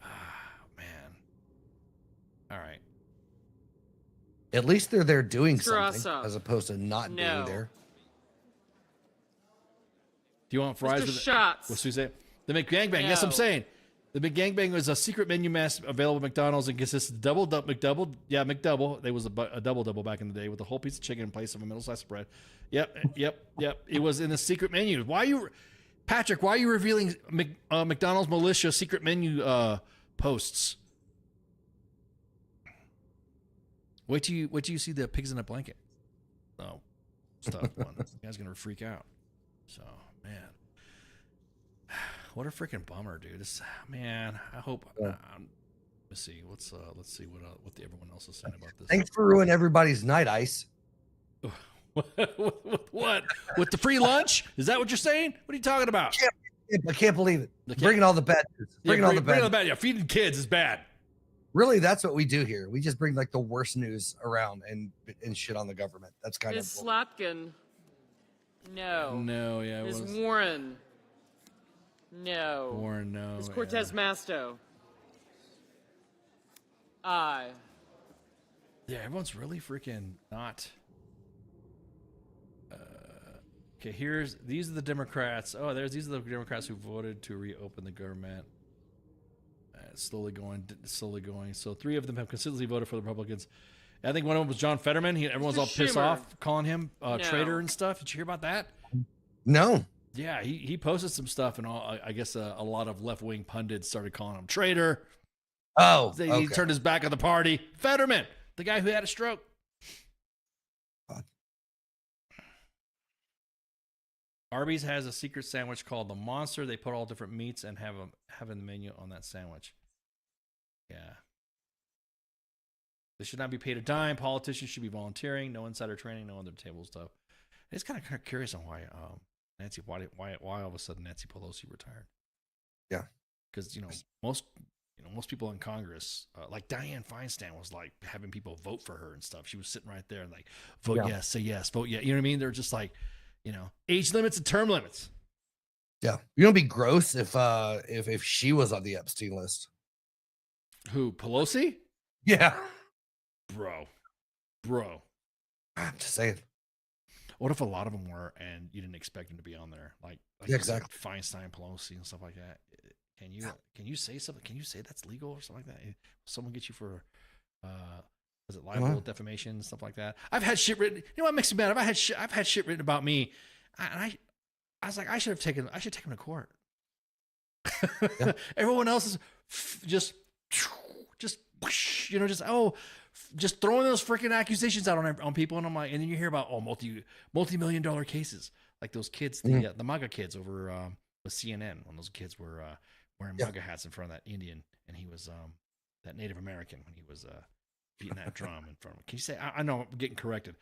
Ah, man. All right. At least they're there doing Straw something up. as opposed to not being there. Do you want fries? Mr. With Shots. What's he say? The McGangbang. Yes, I'm No. saying. The McGangbang was a secret menu mass available at McDonald's and consists of McDouble. Yeah, McDouble. There was a double back in the day with a whole piece of chicken in place of a middle-sized spread. Yep. It was in the secret menu. Patrick, why are you revealing McDonald's militia secret menu posts? Wait till you see the pigs in a blanket. Oh, stuff one. You guys gonna freak out. So, man, what a freaking bummer, dude. Man, I hope. Let's see. Let's see what everyone else is saying about this. Thanks for ruining everybody's night, Ice. What? With the free lunch? Is that what you're saying? What are you talking about? I can't believe it. Bringing all the bad news. Bringing all the bad. Yeah, feeding kids is bad. Really, that's what we do here. We just bring like the worst news around and shit on the government. That's kind Ms. of Slotkin. No. No, yeah. Ms. Warren. No. Warren, no. Ms. Cortez Masto. Aye. Yeah, everyone's really freaking not. Okay, these are the Democrats. Oh, these are the Democrats who voted to reopen the government. Slowly going. So 3 of them have consistently voted for the Republicans. I think one of them was John Fetterman. Everyone's all pissed off, calling him a traitor and stuff. Did you hear about that? No. Yeah, he posted some stuff, and I guess a lot of left-wing pundits started calling him traitor. Oh, He turned his back on the party. Fetterman, the guy who had a stroke. Arby's has a secret sandwich called the Monster. They put all different meats and have in the menu on that sandwich. Yeah. They should not be paid a dime. Politicians should be volunteering. No insider training. No under table stuff. It's kind of curious on why why all of a sudden Nancy Pelosi retired. Yeah. Because most people in Congress, like Dianne Feinstein, was like having people vote for her and stuff. She was sitting right there and like vote yes, say yes, vote yes. You know what I mean? They're just like, age limits and term limits. Yeah. It'd be gross if she was on the Epstein list. Who, Pelosi? Yeah. Bro. I'm just saying. What if a lot of them were, and you didn't expect them to be on there? Like Yeah, exactly. Feinstein, Pelosi, and stuff like that. Can you say something? Can you say that's legal or something like that? Someone get you for, was it libel, defamation, and stuff like that? I've had shit written. You know what makes me mad? I've had shit written about me, and I was like, I should take him to court. Yeah. Everyone else is just throwing those freaking accusations out on people, and I'm like, and then you hear about multi-million-dollar cases, like those kids, the MAGA kids over with CNN, when those kids were wearing MAGA hats in front of that Indian, and he was that Native American when he was beating that drum in front of him. Can you say? I know I'm getting corrected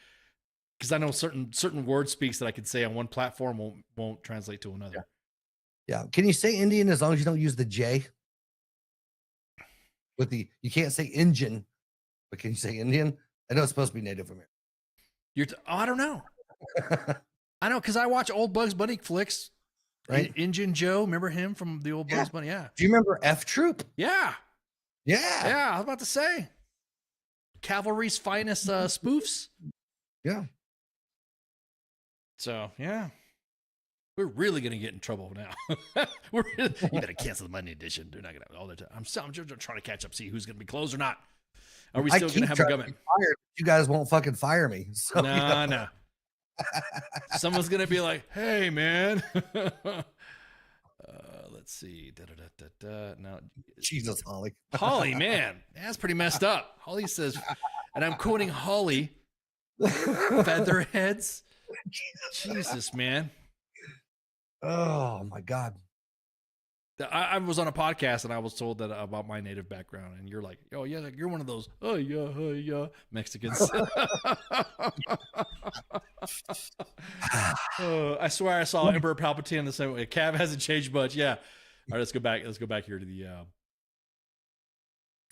because I know certain word speaks that I could say on one platform won't translate to another. Yeah. Can you say Indian as long as you don't use the J? You can't say Indian, but can you say Indian? I know it's supposed to be Native American. I don't know. I know because I watch old Bugs Bunny flicks. Right, Injun Joe, remember him from the old Bugs Bunny? Yeah. Do you remember F Troop? Yeah. Yeah. I was about to say, Cavalry's finest spoofs. Yeah. So yeah, we're really gonna get in trouble now. You better cancel the Monday edition. They're not gonna all the time. I'm just trying to catch up, see who's gonna be closed or not. Are we still gonna have a government? You guys won't fucking fire me. So, nah. Someone's gonna be like, "Hey, man." Let's see. Now, Jesus, Holly. Holly, man, that's pretty messed up. Holly says, and I'm quoting Holly, "Featherheads." Jesus, man. Oh my God. I was on a podcast and I was told that about my native background, and you're like, "Oh yeah, you're one of those Mexicans." I swear I saw Emperor Palpatine the same way. Cav hasn't changed much. Yeah. All right, let's go back here to the.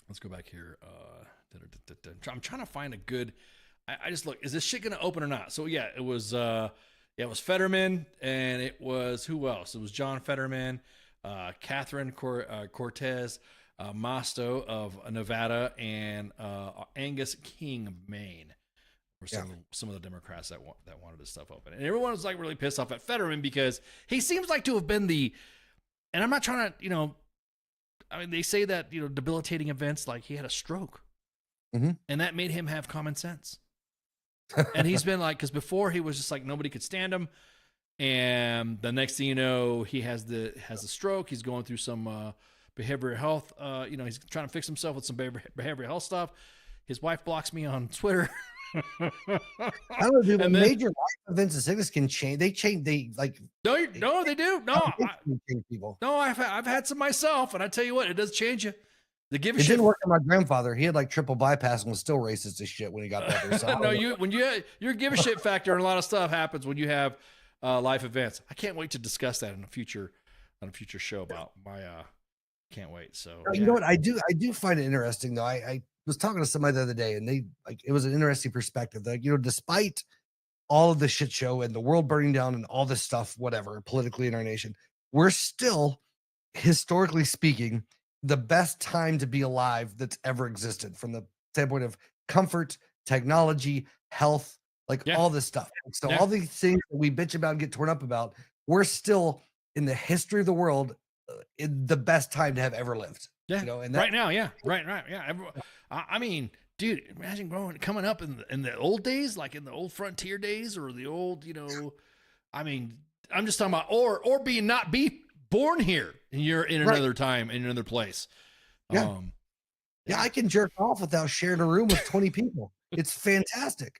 Let's go back here. I'm trying to find a good. I just look. Is this shit gonna open or not? So yeah, it was. It was Fetterman, and it was who else? It was John Fetterman. Catherine Cortez, Mosto of Nevada, and Angus King of Maine were some of the Democrats that wanted this stuff open. And everyone was like really pissed off at Fetterman because he seems like to have been and I'm not trying to, I mean, they say that, debilitating events, like he had a stroke, and that made him have common sense. And he's been like, because before he was just like, nobody could stand him. And the next thing you know, he has a stroke. He's going through some behavioral health. He's trying to fix himself with some behavioral health stuff. His wife blocks me on Twitter. I don't know, dude. Major life events and sickness can change. They change. They like. No, they do. No, people. No, I've had some myself, and I tell you what, it does change you. It didn't work on my grandfather. He had like triple bypass and was still racist as shit when he got better. So no, your give a shit factor and a lot of stuff happens when you have life events. I can't wait to discuss that on a future show about my can't wait. So you know what? I do find it interesting though. I was talking to somebody the other day and it was an interesting perspective that, despite all of the shit show and the world burning down and all this stuff, whatever, politically in our nation, we're still, historically speaking, the best time to be alive that's ever existed from the standpoint of comfort, technology, health, all this stuff. So all these things that we bitch about and get torn up about, we're still in the history of the world in the best time to have ever lived. Yeah. And right now. Yeah. Right. Yeah. I mean, dude, imagine coming up in the old days, like in the old frontier days or the old, I mean, I'm just talking about, or not be born here and you're in another time, in another place. Yeah. I can jerk off without sharing a room with 20 people. It's fantastic.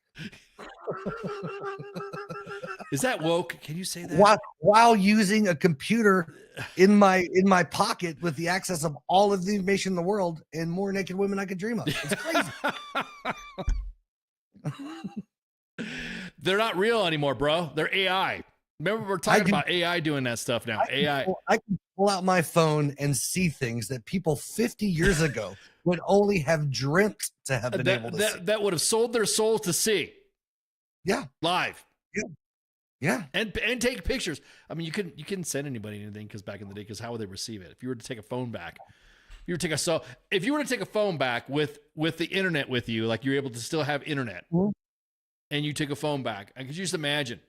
Is that woke? Can you say that? While using a computer in my pocket with the access of all of the information in the world and more naked women I could dream of. It's crazy. They're not real anymore, bro. They're AI. Remember, we're talking about AI doing that stuff now. AI. I can pull out my phone and see things that people 50 years ago would only have dreamt to have been able to see. That would have sold their souls to see. Yeah. Live. Yeah. And take pictures. I mean, you couldn't send anybody anything because back in the day, because how would they receive it? If you were to take a phone back, if you were to take a phone back with the internet with you, like you're able to still have internet. and you took a phone back. I could just imagine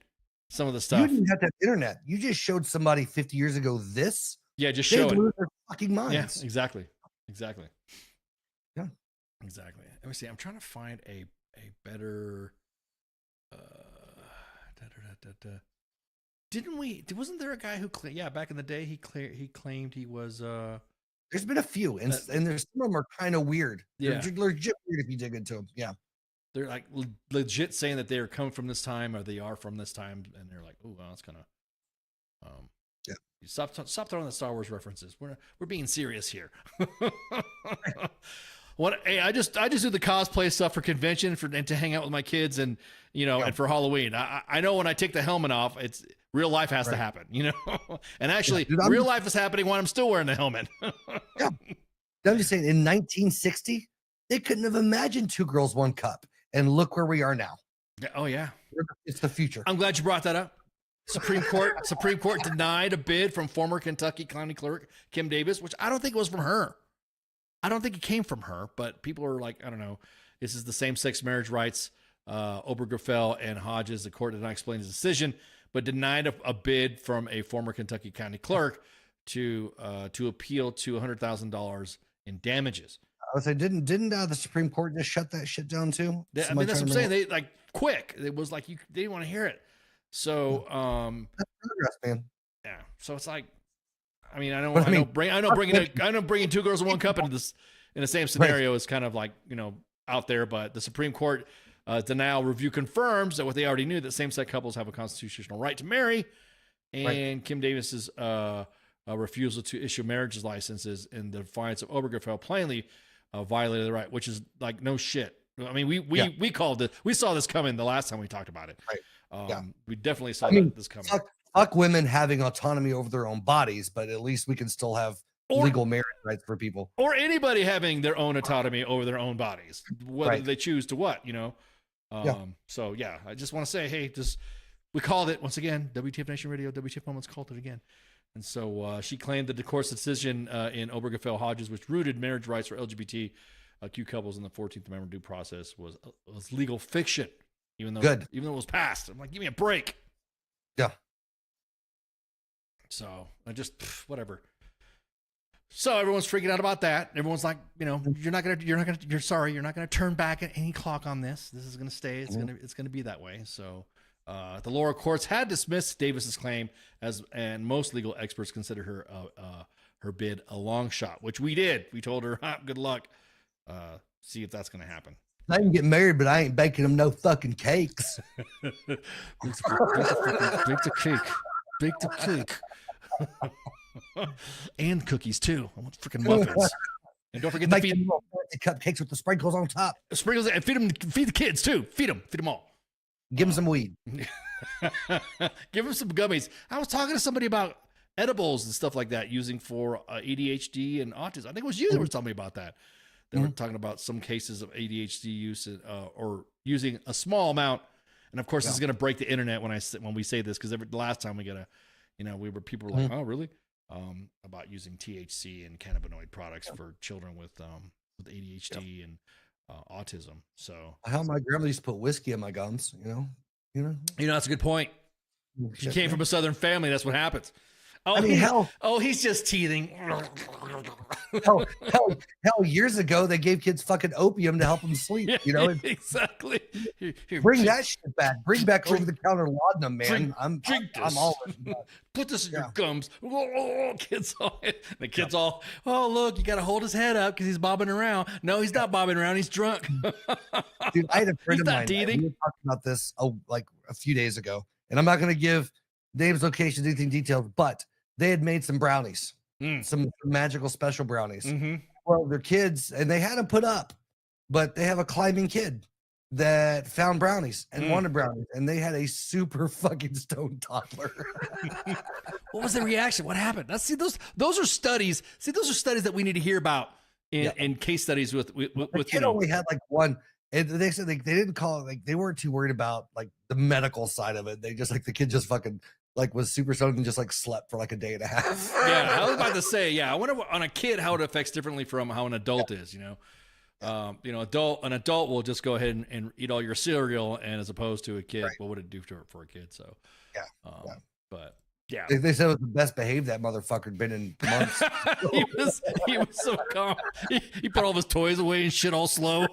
some of the You stuff. didn't have to have internet. You just showed somebody 50 years ago this. Yeah, just They'd show it. lose their fucking minds. Yeah, exactly. Yeah. Exactly. Let me see. I'm trying to find a better. Wasn't there a guy who back in the day he claimed he was There's been a few, and there's some of them are kind of weird. Yeah. They're legit weird if you dig into them. Yeah. they're like legit saying that they are coming from this time or they are from this time, and they're like, oh, well, that's kind of yeah. Stop throwing the Star Wars references. We're being serious here. Hey, I just do the cosplay stuff for convention and to hang out with my kids and and for Halloween. I know when I take the helmet off, it's real life has to happen, and actually Dude, real life is happening when I'm still wearing the helmet. Yeah. I'm just saying, in 1960, they couldn't have imagined 2 girls, 1 cup, and look where we are now. Oh yeah, it's the future. I'm glad you brought that up. Supreme Court denied a bid from former Kentucky County Clerk Kim Davis, which I don't think it was from her. I don't think it came from her, but people are like, I don't know. This is the same-sex marriage rights. Obergefell and Hodges, the court did not explain his decision, but denied a bid from a former Kentucky County Clerk to appeal to $100,000 in damages. I would say, didn't the Supreme Court just shut that shit down too? I mean, that's what I'm saying. They like quick. It was like they didn't want to hear it. So, that's progress, man. Yeah. So it's like, I mean, I know bringing 2 girls in 1 cup into this in the same scenario is kind of like out there, but the Supreme Court denial review confirms that what they already knew, that same-sex couples have a constitutional right to marry, and Kim Davis's refusal to issue marriage licenses in the defiance of Obergefell plainly violated the right, which is like no shit. I mean, we called it. We saw this coming the last time we talked about it. Right. We definitely saw this coming. Fuck women having autonomy over their own bodies, but at least we can still have legal marriage rights for people, or anybody having their own autonomy over their own bodies, whether they choose to what. So yeah, I just want to say, hey, we called it once again. WTF Nation Radio, WTF Moments called it again. And so she claimed that the court's decision in Obergefell Hodges, which rooted marriage rights for LGBTQ couples in the 14th Amendment due process, was legal fiction, even though it was passed. I'm like, give me a break. Yeah. So I just whatever. So everyone's freaking out about that. Everyone's like, you're not gonna turn back any clock on this. This is gonna stay. It's gonna be that way. So the lower courts had dismissed Davis's claim, and most legal experts consider her bid a long shot, which we did. We told her, good luck. See if that's gonna happen. I can get married, but I ain't baking them no fucking cakes. Bake the cake. Bake the cake. And cookies too. I want freaking muffins. And don't forget to feed them cupcakes with the sprinkles on top. Sprinkles, and feed the kids too. Feed them all. Give them some weed. Give them some gummies. I was talking to somebody about edibles and stuff like that using for ADHD and autism. I think it was you that was telling me about that. They were talking about some cases of ADHD use or using a small amount. And of course, this is going to break the internet when we say this, because the last time we got people were like, oh, really? About using THC and cannabinoid products for children with ADHD and autism. So how my grandma used to put whiskey in my gums, that's a good point. She came from a Southern family. That's what happens. Oh, I mean, he's just teething. hell, years ago, they gave kids fucking opium to help them sleep. Exactly. Bring that shit back. Bring back over-the-counter laudanum, man. I'm all put this in your gums. Kids all, oh, look, you got to hold his head up because he's bobbing around. No, he's not bobbing around. He's drunk. Dude, I had a friend of mine. We were talking about this like a few days ago, and I'm not going to give names, locations, anything detailed, but they had made some brownies, some magical special brownies. Well, their kids, and they had them put up, but they have a climbing kid that found brownies and wanted brownies, and they had a super fucking stoned toddler. What was the reaction? What happened? Those are studies. See, those are studies that we need to hear about in case studies with the kid only had like one. And they said they didn't call it, like they weren't too worried about like the medical side of it. They just like the kid just fucking like was super stoned and just like slept for like a day and a half. Yeah, I was about to say, I wonder on a kid how it affects differently from how an adult is, You know, an adult will just go ahead and eat all your cereal, and as opposed to a kid, what would it do for a kid? So but yeah, they said it was the best behaved that motherfucker had been in months. he was so calm. He put all of his toys away and shit all slow.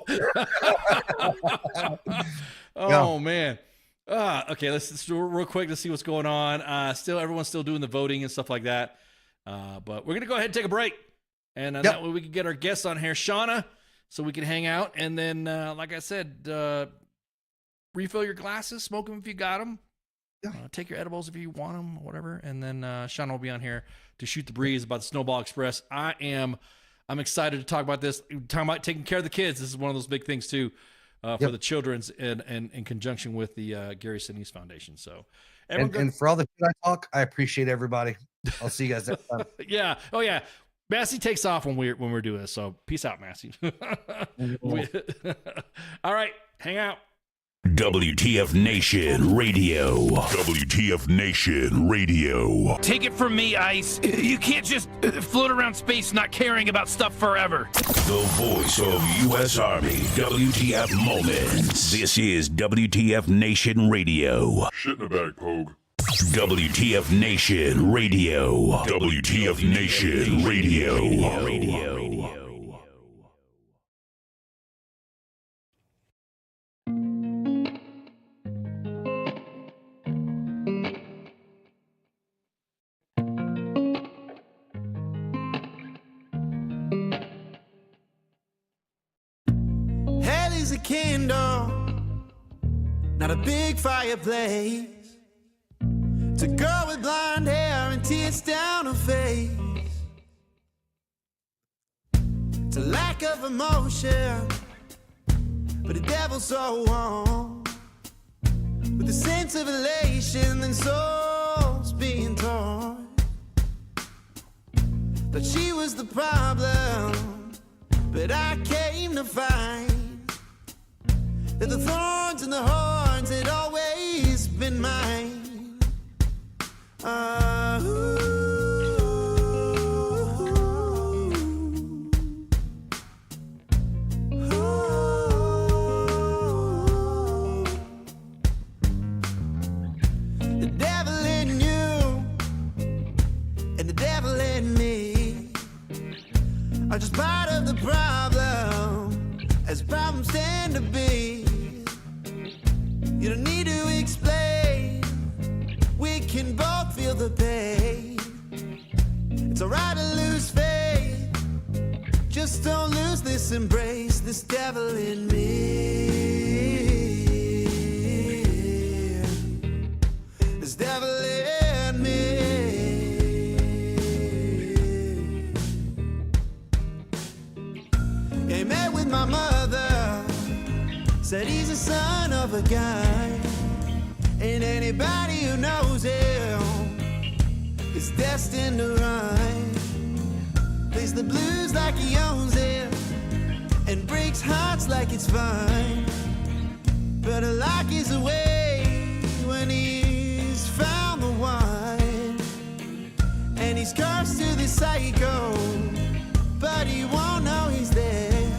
Man. Okay, let's do it real quick to see what's going on. Everyone's still doing the voting and stuff like that. But we're gonna go ahead and take a break, and that way we can get our guests on here, Shawna, so we can hang out. And then, like I said, refill your glasses, smoke them if you got them. Take your edibles if you want them, whatever. And then Shawna will be on here to shoot the breeze about the Snowball Express. I'm excited to talk about this. Talking about taking care of the kids. This is one of those big things too. For the children's and in conjunction with the Gary Sinise Foundation. So, and for all the shit I talk, I appreciate everybody. I'll see you guys next time. Yeah. Oh yeah. Massey takes off when we're doing this. So peace out, Massey. All right. Hang out. WTF Nation Radio. WTF Nation Radio. Take it from me, Ice. You can't just float around space not caring about stuff forever. The voice of U.S. Army. WTF Moments. This is WTF Nation Radio. Shit in the bag, Pogue. WTF Nation Radio. WTF Nation Radio. Hell is a candle, not a big fireplace. It's a girl with blonde hair and tears down her face. It's a lack of emotion, but a devil so warm, with a sense of elation and souls being torn. Thought she was the problem, but I came to find that the thorns and the horns had always been mine. The devil in you and the devil in me are just part of the problem, as problems tend to be. You don't need to explain, we can both feel the pain. It's alright to lose faith, just don't lose this embrace, this devil in me. This devil in me. He met with my mother, said he's a son of a gun, and anybody who knows him is destined to run. Plays the blues like he owns it and breaks hearts like it's fun. But a lock is away when he's found the one, and he's cursed to the psycho, but he won't know he's there,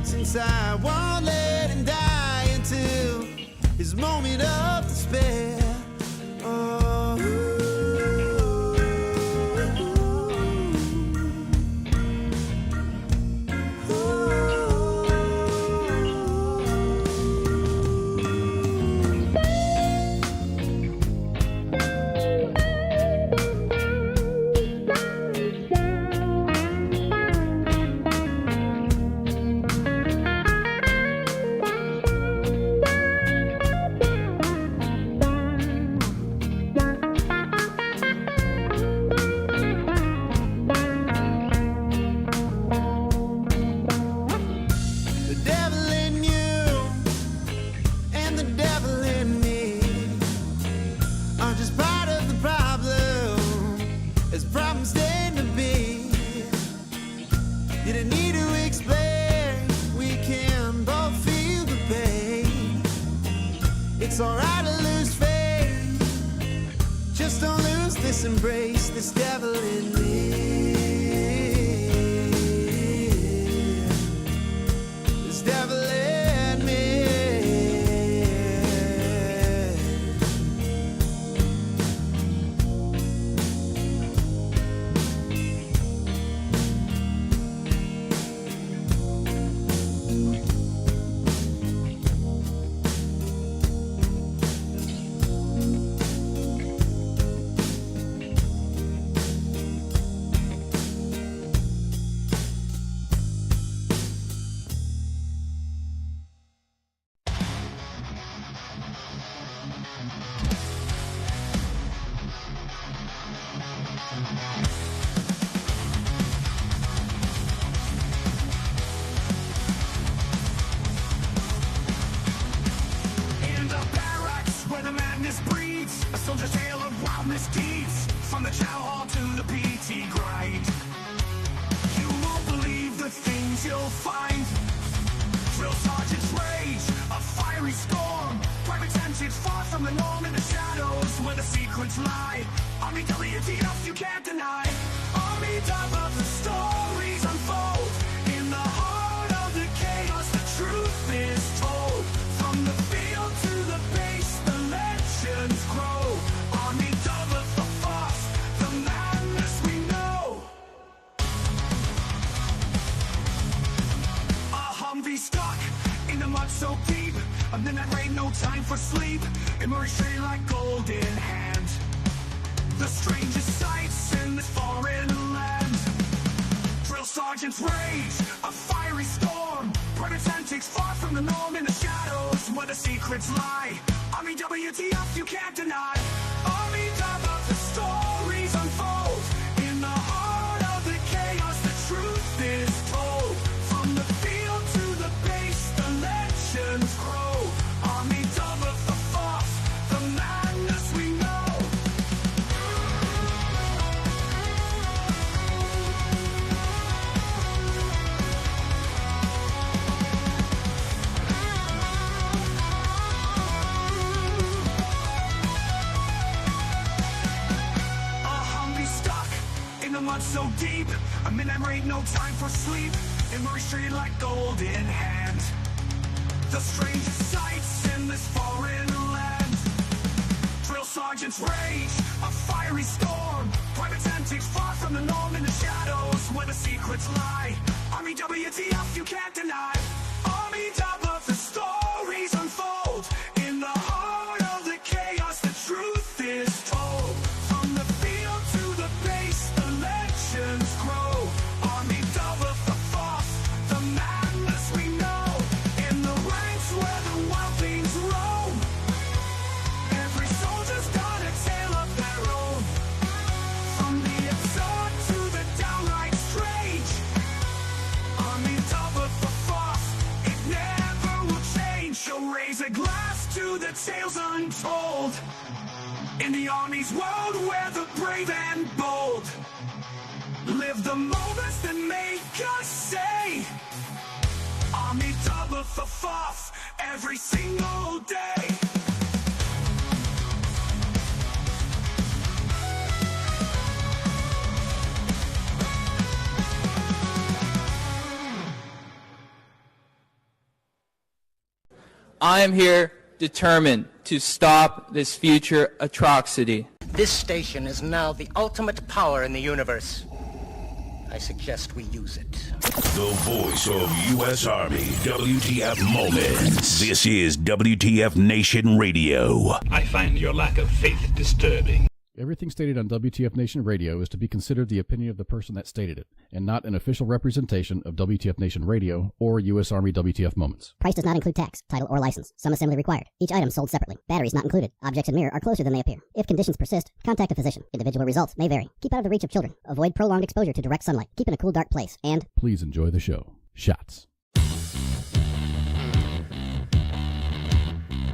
since I won't let him die until his moment of despair. It's alright to lose faith, just don't lose this embrace, this devil in me. soldiers tale of wild misdeeds, from the chow hall to the PT grind. You won't believe the things you'll find. Drill sergeant's rage, a fiery storm. Private tensions far from the norm in the shadows where the secrets lie. Army W.T.F, you can't deny. Army of the stories unfold. In the heart of the chaos, the truth is told. From the field to the base, the legends grow. Army of the force, the madness we know. A Humvee stuck in the mud so deep. A midnight rain, no time for sleep. Emerge straight like gold in hand. The strangest sights in this foreign land. Drill sergeant's rage, a fiery storm. Private antics far from the norm in the shadows where the secrets lie. Army W.T.F, you can't deny. Army of the stories unfold. In the heart of the chaos, the truth is told. From the field to the base, the legends grow. Army of the force, the madness we know. The mud so deep, a midnight rain, no time for sleep. Emerge straight like gold in hand. The strangest sights in this foreign land. Drill sergeant's rage, a fiery storm. Private antics far from the norm in the shadows where the secrets lie. Army W.T.F, you can't deny. Army of the stories unfold. In the heart of the chaos, the truth is told. From the field to the base, the legends grow. Army of the force, the madness we know. In the ranks where the wild things roam, every soldier's got a tale of their own. From the absurd to the downright strange. Army of the force, it never will change. She'll raise a glass to the tales untold. In the Army's world where the brave and bold live the moments that make us say Army of the force every single day. I am here determined to stop this future atrocity. This station is now the ultimate power in the universe. I suggest we use it. The voice of U.S. Army, WTF Moments. This is WTF Nation Radio. I find your lack of faith disturbing. Everything stated on WTF Nation Radio is to be considered the opinion of the person that stated it, and not an official representation of WTF Nation Radio or U.S. Army WTF Moments. Price does not include tax, title, or license. Some assembly required. Each item sold separately. Batteries not included. Objects in mirror are closer than they appear. If conditions persist, contact a physician. Individual results may vary. Keep out of the reach of children. Avoid prolonged exposure to direct sunlight. Keep in a cool, dark place. And please enjoy the show. Shots.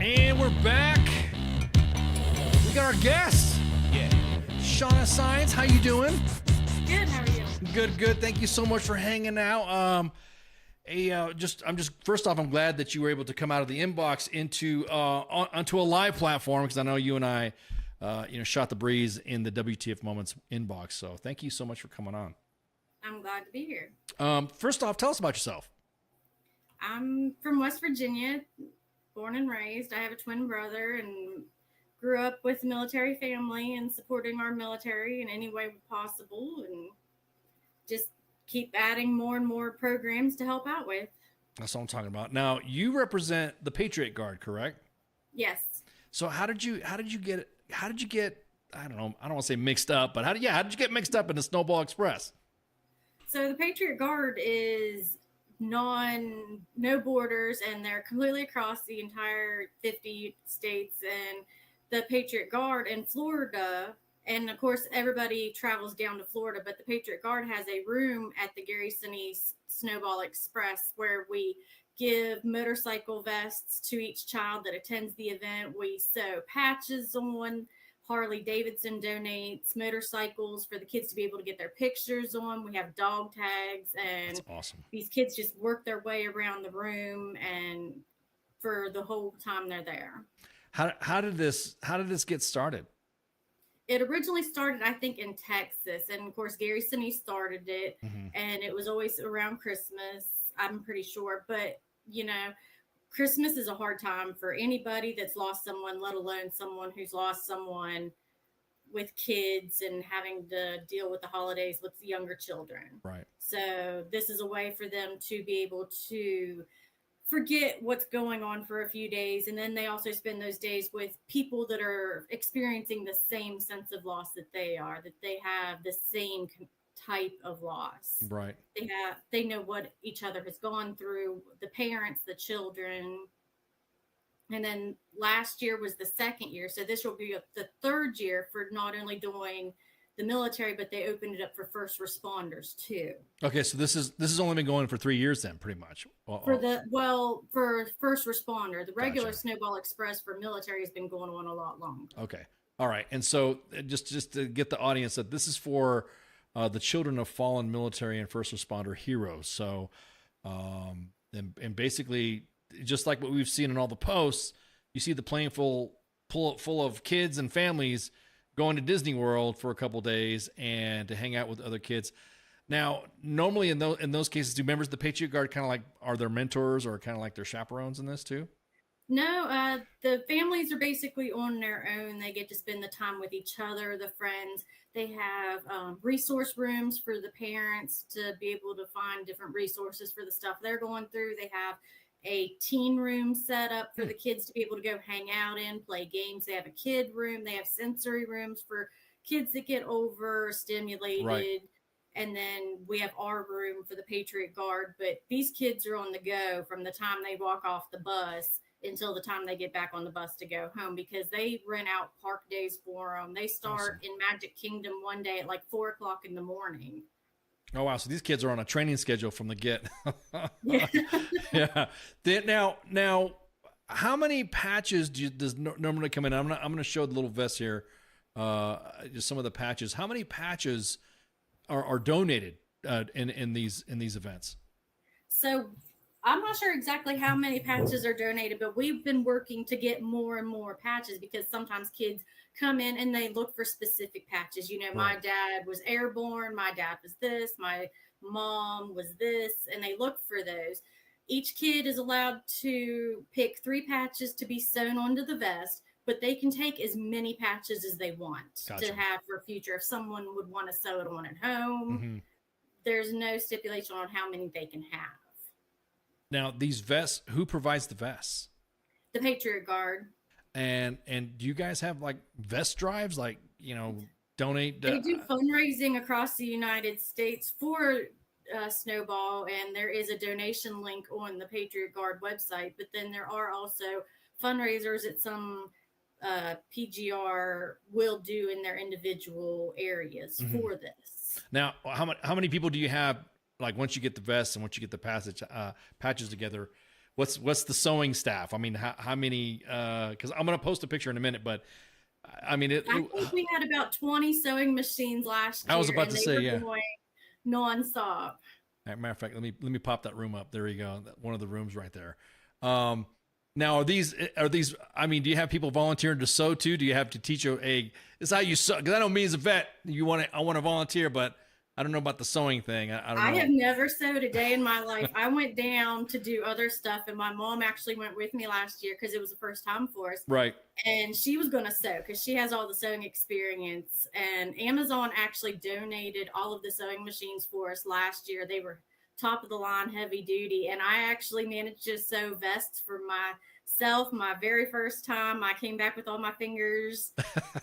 And we're back. We got our guest. Yeah. Shawna Sines, how you doing? Good, how are you? Good. Thank you so much for hanging out. First off, I'm glad that you were able to come out of the inbox onto a live platform, because I know you and I, shot the breeze in the WTF Moments inbox. So thank you so much for coming on. I'm glad to be here. First off, tell us about yourself. I'm from West Virginia, born and raised. I have a twin brother and grew up with a military family and supporting our military in any way possible, and just keep adding more and more programs to help out with. That's what I'm talking about. Now, you represent the Patriot Guard, correct? Yes. So how did you get, I don't know, I don't want to say mixed up, but how did you get mixed up in the Snowball Express? So the Patriot Guard is no borders, and they're completely across the entire 50 states. And the Patriot Guard in Florida, and of course everybody travels down to Florida, but the Patriot Guard has a room at the Sinise Snowball Express where we give motorcycle vests to each child that attends the event. We sew patches on Harley Davidson donates motorcycles for the kids to be able to get their pictures on. We have dog tags, and That's awesome. these kids just work their way around the room and for the whole time they're there. How did this get started? It originally started, I think, in Texas, and of course Gary Sinise started it, and it was always around Christmas, I'm pretty sure. But you know, Christmas is a hard time for anybody that's lost someone, let alone someone who's lost someone with kids and having to deal with the holidays with younger children. Right. So this is a way for them to be able to forget what's going on for a few days. And then they also spend those days with people that are experiencing the same sense of loss that they are, that they have the same type of loss. Right. They know what each other has gone through, the parents, the children. And then last year was the second year. So this will be the third year for not only doing the military, but they opened it up for first responders too. Okay, so this is only been going for 3 years then, pretty much. For first responder, the regular Snowball Express for military has been going on a lot longer. Okay. All right. And so just to get the audience, that this is for the children of fallen military and first responder heroes. So, and basically, just like what we've seen in all the posts, you see the plane full of kids and families going to Disney World for a couple days and to hang out with other kids. Now, normally in those cases, do members of the Patriot Guard kind of like are their mentors or kind of like their chaperones in this too? No, the families are basically on their own. They get to spend the time with each other, the friends. They have resource rooms for the parents to be able to find different resources for the stuff they're going through. They have a teen room set up for the kids to be able to go hang out in, play games. They have a kid room. They have sensory rooms for kids that get overstimulated. Right. And then we have our room for the Patriot Guard. But these kids are on the go from the time they walk off the bus until the time they get back on the bus to go home, because they rent out park days for them. They start in Magic Kingdom one day at like 4:00 in the morning. Oh, wow. So these kids are on a training schedule from the get. Yeah. Yeah. Now, how many patches does normally come in? I'm going to show the little vest here, just some of the patches. How many patches are donated in these events? So I'm not sure exactly how many patches are donated, but we've been working to get more and more patches, because sometimes kids come in and they look for specific patches. You know, my dad was airborne, my dad was this, my mom was this, and they look for those. Each kid is allowed to pick 3 patches to be sewn onto the vest, but they can take as many patches as they want to have for future. If someone would want to sew it on at home, there's no stipulation on how many they can have. Now, these vests, who provides the vests? The Patriot Guard. And do you guys have like vest drives, like, you know, donate? They do fundraising across the United States for Snowball, and there is a donation link on the Patriot Guard website. But then there are also fundraisers that some PGR will do in their individual areas for this. Now, how many people do you have? Like once you get the vests and once you get the patches together, what's the sewing staff? I mean, how many? Because I'm going to post a picture in a minute, but I mean, I think we had about 20 sewing machines last year. I was about to say, yeah, nonstop. Matter of fact, let me pop that room up. There you go, one of the rooms right there. Now, are these? I mean, do you have people volunteering to sew too? Do you have to teach this is how you sew? Because I know me as a vet, I want to volunteer, but I don't know about the sewing thing. I don't know. I have never sewed a day in my life. I went down to do other stuff, and my mom actually went with me last year because it was the first time for us. Right. And she was going to sew because she has all the sewing experience. And Amazon actually donated all of the sewing machines for us last year. They were top of the line, heavy duty. And I actually managed to sew vests for myself my very first time. I came back with all my fingers,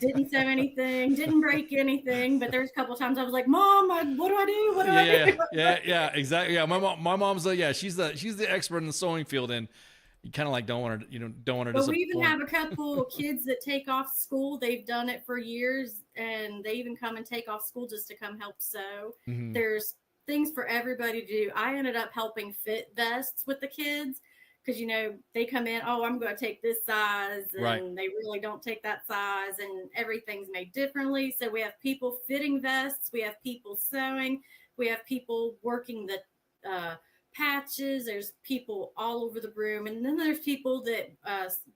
didn't sew anything, didn't break anything. But there's a couple of times I was like, Mom, what do I do? What do I do? Yeah, exactly. Yeah, my mom's like, yeah, she's the expert in the sewing field, and you kind of like don't want her But disappoint. we even have a couple kids that take off school. They've done it for years, and they even come and take off school just to come help sew. There's things for everybody to do. I ended up helping fit vests with the kids because they come in, oh, I'm going to take this size, and Right. they really don't take that size, and everything's made differently. So we have people fitting vests, we have people sewing, we have people working the patches. There's people all over the room, and then there's people that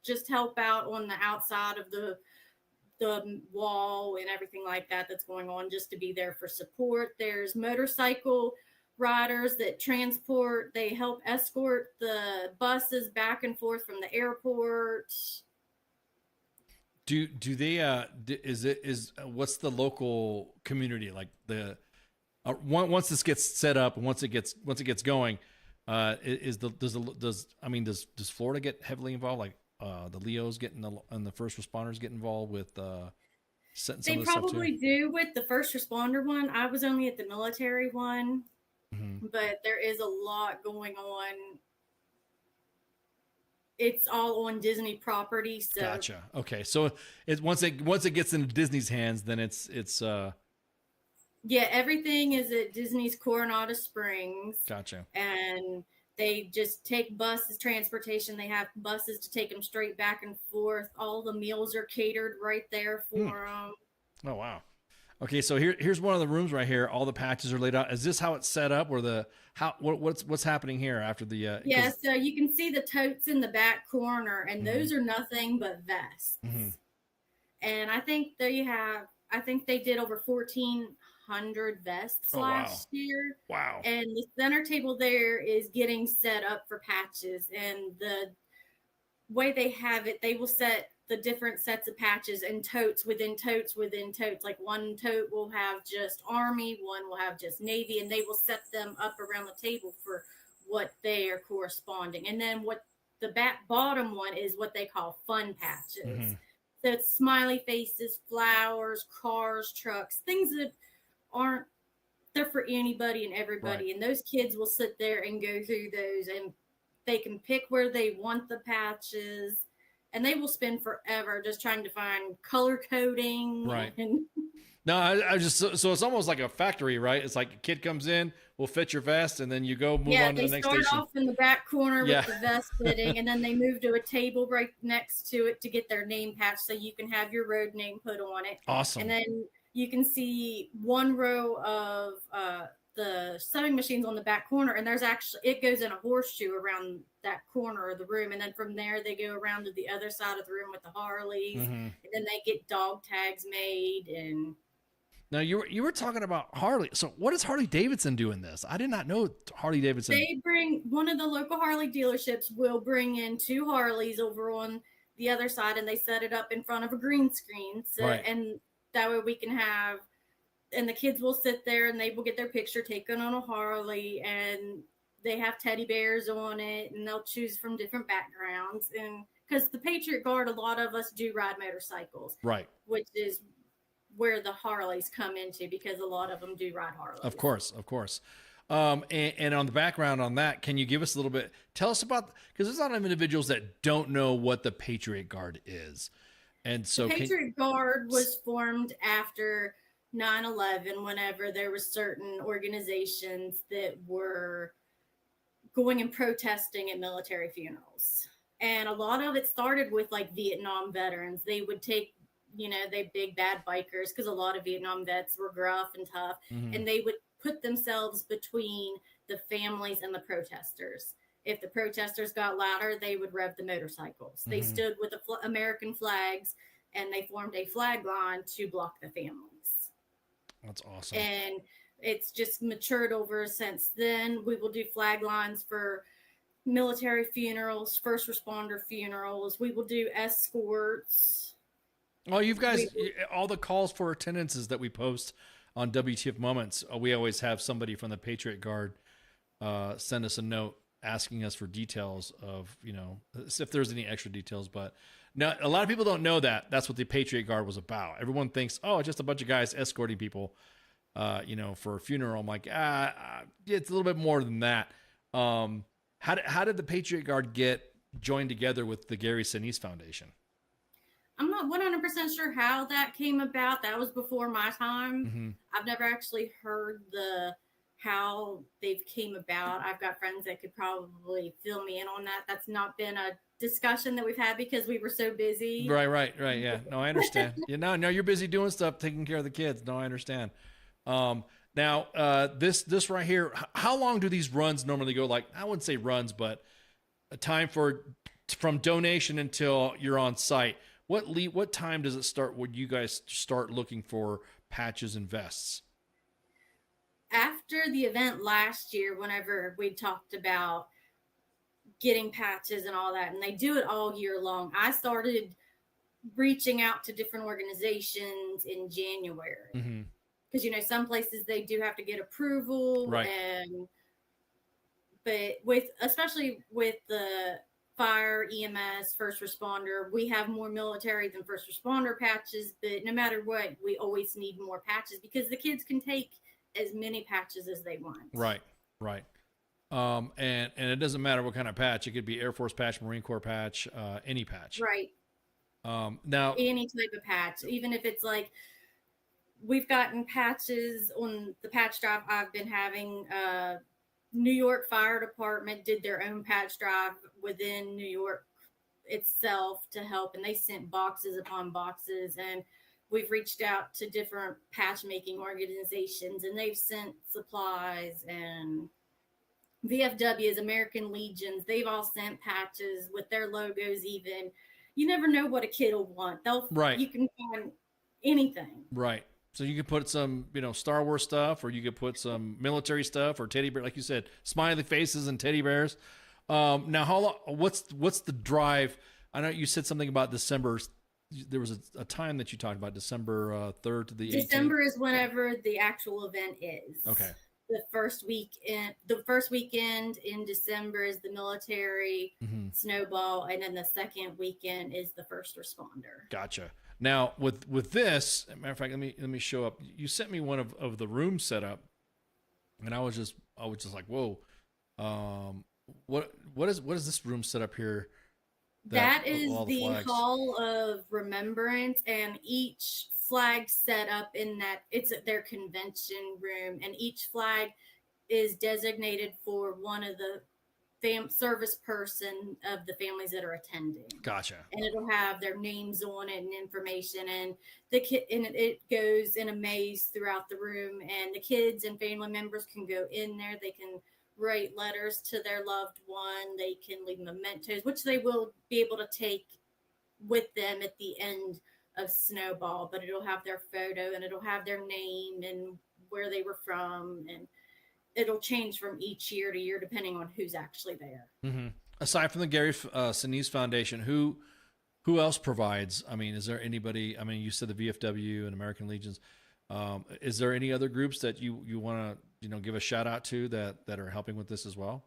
just help out on the outside of the wall and everything like that that's going on, just to be there for support. There's motorcycle riders that transport, they help escort the buses back and forth from the airport. Do they what's the local community like? The once this gets set up and once it gets going, does Florida get heavily involved? Like the Leos and the first responders get involved with setting some They of this stuff too? probably do with the first responder one. I was only at the military one, but there is a lot going on. It's all on Disney property. So Gotcha. Okay, so once it gets into Disney's hands, then it's yeah, everything is at Disney's Coronado Springs. Gotcha. And they just take buses, transportation. They have buses to take them straight back and forth. All the meals are catered right there for them. Oh wow. Okay, so here's one of the rooms right here. All the patches are laid out. Is this how it's set up, or what's happening here after the? Yeah, so you can see the totes in the back corner, and those are nothing but vests. And I think they did over 1,400 vests last year. Wow. And the center table there is getting set up for patches, and the way they have it, they will set the different sets of patches and totes within totes within totes. Like one tote will have just Army, one will have just Navy, and they will set them up around the table for what they are corresponding. And then what the bottom one is what they call fun patches. So it's smiley faces, flowers, cars, trucks, things that they're for anybody and everybody. Right. And those kids will sit there and go through those, and they can pick where they want the patches. And they will spend forever just trying to find color coding. Right. And No, I just so it's almost like a factory, right? It's like a kid comes in, will fit your vest, and then you go move on to the next station. they start off in the back corner Yeah. with the vest fitting, and then they move to a table right next to it to get their name patch, so you can have your road name put on it. Awesome. And then you can see one row of the sewing machines on the back corner, and it goes in a horseshoe around that corner of the room, and then from there they go around to the other side of the room with the Harleys, and then they get dog tags made. And now you were talking about Harley. So what does Harley Davidson do in this? I did not know Harley Davidson. they bring one of the local Harley dealerships will bring in 2 Harleys over on the other side, and they set it up in front of a green screen, Right. And that way we can have, and the kids will sit there and they will get their picture taken on a Harley, and they have teddy bears on it, and they'll choose from different backgrounds. And because the Patriot Guard, a lot of us do ride motorcycles, Right. which is where the Harleys come into, because a lot of them do ride Harleys. Of course. And on the background on that, can you give us a little bit? Tell us about, because there's a lot of individuals that don't know what the Patriot Guard is, and so The Patriot Guard was formed after 9/11, whenever there were certain organizations that were going and protesting at military funerals. And a lot of it started with like Vietnam veterans. They would take, they big bad bikers, because a lot of Vietnam vets were gruff and tough, and they would put themselves between the families and the protesters. If the protesters got louder, they would rev the motorcycles. They stood with the American flags, and they formed a flag line to block the families. That's awesome. And it's just matured over since then. We will do flag lines for military funerals, first responder funerals. We will do escorts. Oh, you guys, all the calls for attendances that we post on WTF Moments, we always have somebody from the Patriot Guard send us a note asking us for details of, if there's any extra details. But now a lot of people don't know that that's what the Patriot Guard was about. Everyone thinks, oh, it's just a bunch of guys escorting people, for a funeral. I'm like, it's a little bit more than that. How did the Patriot Guard get joined together with the Gary Sinise Foundation? I'm not 100% sure how that came about. That was before my time. I've never actually heard how they've came about. I've got friends that could probably fill me in on that. That's not been a discussion that we've had because we were so busy. Right. Yeah. No, I understand. No, you're busy doing stuff, taking care of the kids. No, I understand. Now, this right here, how long do these runs normally go? Like, I wouldn't say runs, but a time from donation until you're on site. What time does it start when you guys start looking for patches and vests? After the event last year, whenever we talked about getting patches and all that, and they do it all year long, I started reaching out to different organizations in January. Mm-hmm. Because, you know, some places they do have to get approval. Right. But especially with the fire, EMS, first responder, we have more military than first responder patches. But no matter what, we always need more patches because the kids can take as many patches as they want. Right. And it doesn't matter what kind of patch. It could be Air Force patch, Marine Corps patch, any patch. Right. Now, any type of patch, even if it's like, we've gotten patches on the patch drive I've been having. New York Fire Department did their own patch drive within New York itself to help, and they sent boxes upon boxes. And we've reached out to different patch making organizations, and they've sent supplies. And VFWs, American Legions, they've all sent patches with their logos. Even you never know what a kid will want. You can find anything. Right. So you could put some, Star Wars stuff, or you could put some military stuff, or teddy bear, like you said, smiley faces and teddy bears. Now, how long? What's the drive? I know you said something about December. There was a time that you talked about December 3rd to the 18th. December is whenever the actual event is. Okay. The first weekend in December is the military Snowball, and then the second weekend is the first responder. Gotcha. Now with this, as a matter of fact, let me show up. You sent me one of the room setup, and I was just like, whoa, what is this room set up here? That is the Hall of Remembrance, and each flag set up in that, it's their convention room, and each flag is designated for one of the service person of the families that are attending. Gotcha. And it'll have their names on it and information, and it goes in a maze throughout the room, and the kids and family members can go in there. They can write letters to their loved one. They can leave mementos, which they will be able to take with them at the end of Snowball, but it'll have their photo, and it'll have their name and where they were from, and it'll change from each year to year depending on who's actually there. Mm-hmm. Aside from the Gary Sinise Foundation, who else provides? I mean, is there anybody? I mean, you said the VFW and American Legions. Is there any other groups that you want to give a shout out to that are helping with this as well?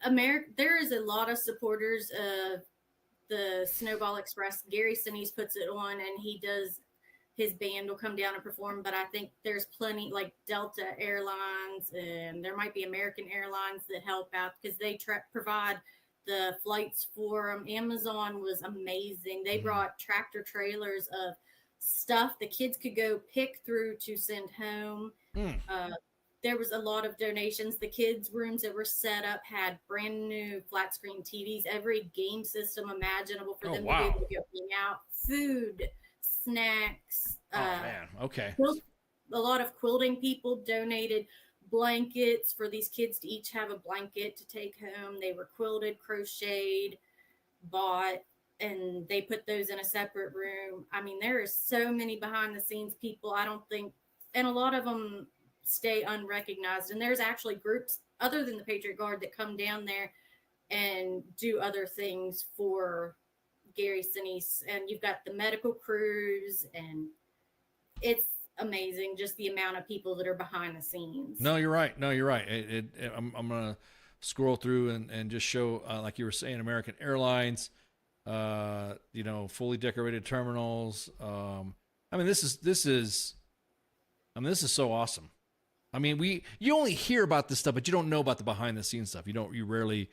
There is a lot of supporters of the Snowball Express. Gary Sinise puts it on, and his band will come down and perform, but I think there's plenty, like Delta Airlines, and there might be American Airlines that help out because they provide the flights for them. Amazon was amazing. They brought tractor trailers of stuff the kids could go pick through to send home. There was a lot of donations. The kids' rooms that were set up had brand new flat screen TVs, every game system imaginable for them to be able to go hang out, food, snacks. Okay. A lot of quilting people donated blankets for these kids to each have a blanket to take home. They were quilted, crocheted, bought, and they put those in a separate room. I mean, there are so many behind the scenes people. And a lot of them stay unrecognized. And there's actually groups other than the Patriot Guard that come down there and do other things for Gary Sinise. And you've got the medical crews, and it's amazing just the amount of people that are behind the scenes. No, you're right. I'm gonna scroll through and just show, like you were saying, American Airlines, fully decorated terminals. This is so awesome. I mean, you only hear about this stuff, but you don't know about the behind the scenes stuff. You rarely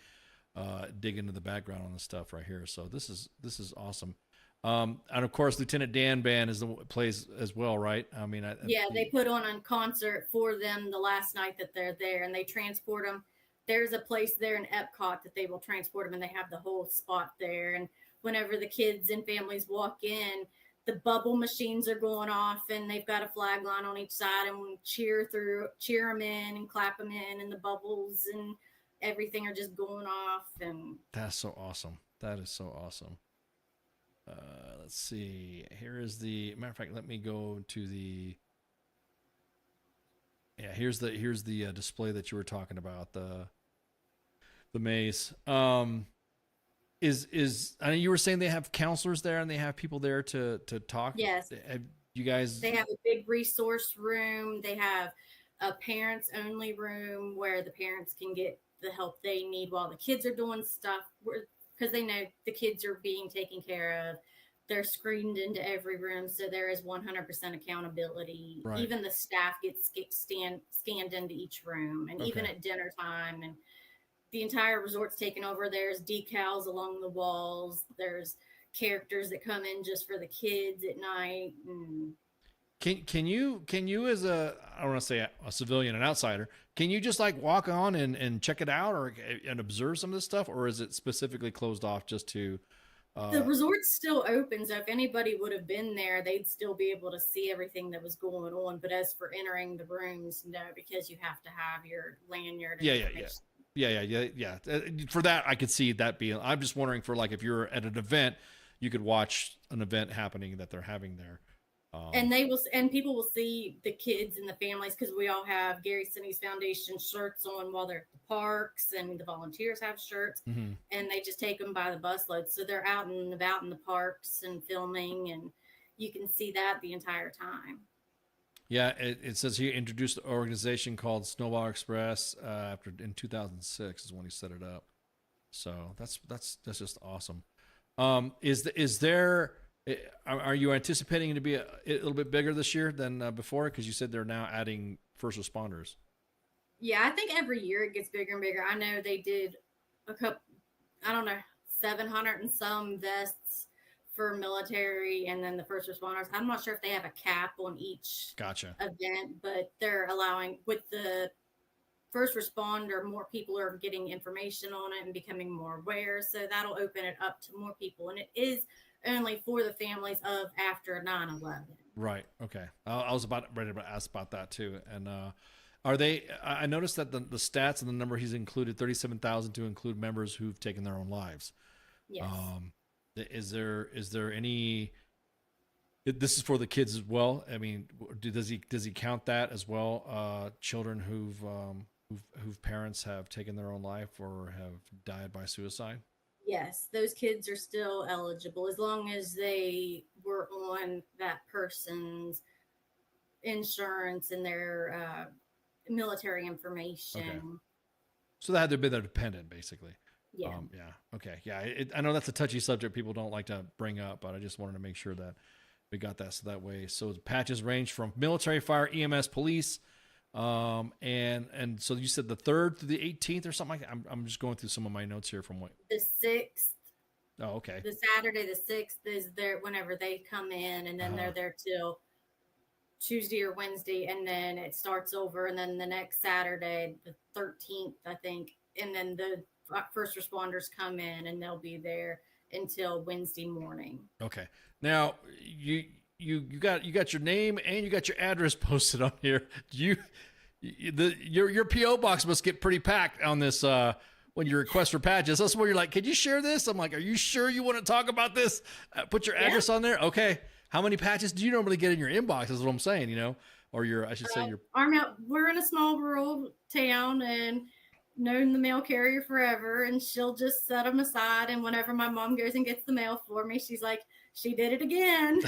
dig into the background on this stuff right here. So this is awesome. And of course, Lieutenant Dan Band plays as well, right? I mean, yeah, they put on a concert for them the last night that they're there, and they transport them. There's a place there in Epcot that they will transport them, and they have the whole spot there. And whenever the kids and families walk in, the bubble machines are going off, and they've got a flag line on each side, and we cheer them in and clap them in, and the bubbles and everything are just going off. And that's so awesome. That is so awesome. Let's see. Here is the matter of fact. Let me go to the. Yeah, here's the display that you were talking about, the maze. Is I know you were saying they have counselors there and they have people there to talk. Yes. Have you guys? They have a big resource room. They have a parents only room where the parents can get the help they need while the kids are doing stuff, because they know the kids are being taken care of. They're screened into every room, so there is 100% accountability. Right. Even the staff gets scanned into each room, and even Okay. at dinner time, and the entire resort's taken over. There's decals along the walls. There's characters that come in just for the kids at night. And Can you as a, I don't want to say a civilian, an outsider, can you just like walk on and check it out and observe some of this stuff, or is it specifically closed off just to? the resort's still open, so if anybody would have been there, they'd still be able to see everything that was going on. But as for entering the rooms, no, because you have to have your lanyard. And Yeah. For that, I could see that being. I'm just wondering for like if you're at an event, you could watch an event happening that they're having there. And people will see the kids and the families, because we all have Gary Sinise Foundation shirts on while they're at the parks, and the volunteers have shirts, Mhm. and they just take them by the busload. So they're out and about in the parks and filming, and you can see that the entire time. Yeah, it says he introduced an organization called Snowball Express in 2006 is when he set it up. So that's just awesome. Are you anticipating it to be a little bit bigger this year than before? Because you said they're now adding first responders. Yeah, I think every year it gets bigger and bigger. I know they did 700 and some vests for military, and then the first responders. I'm not sure if they have a cap on each Gotcha. event, but they're allowing, with the first responder, more people are getting information on it and becoming more aware. So that'll open it up to more people. And it is only for the families of after 9/11. Right. Okay. I was ready to ask about that too. And are they? I noticed that the stats and the number he's included 37,000 to include members who've taken their own lives. Yes. Is there any? This is for the kids as well. I mean, does he count that as well? Children whose parents have taken their own life or have died by suicide. Yes, those kids are still eligible as long as they were on that person's insurance and their military information. Okay. So that had to be their dependent, basically. Yeah. Yeah. Okay. Yeah. I know that's a touchy subject people don't like to bring up, but I just wanted to make sure that we got that so that way. So the patches range from military, fire, EMS, police. And so you said the 3rd through the 18th or something like that. I'm just going through some of my notes here from what. The 6th. Oh, okay. The Saturday, the 6th is there whenever they come in, and then they're there till Tuesday or Wednesday, and then it starts over, and then the next Saturday, the 13th, I think, and then the first responders come in, and they'll be there until Wednesday morning. Okay. Now you got your name and you got your address posted on here. Your PO box must get pretty packed on this when you request for patches. That's where you're like, "Can you share this?" I'm like, "Are you sure you want to talk about this? Put your address on there." Okay. How many patches do you normally get in your inbox? Is what I'm saying, or We're in a small rural town and known the mail carrier forever, and she'll just set them aside. And whenever my mom goes and gets the mail for me, she's like, "She did it again."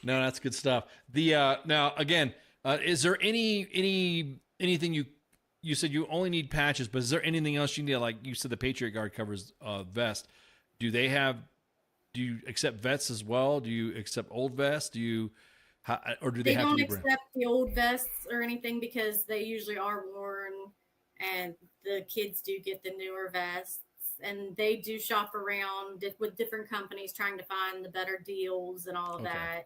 No, that's good stuff. Now again, is there anything you said you only need patches, but is there anything else you need? Like you said, the Patriot Guard covers vest. Do you accept vets as well? Do you accept old vests? Or do they have don't to be brand? accept the old vests or anything because they usually are worn, and the kids do get the newer vests. and they do shop around with different companies trying to find the better deals and all of that.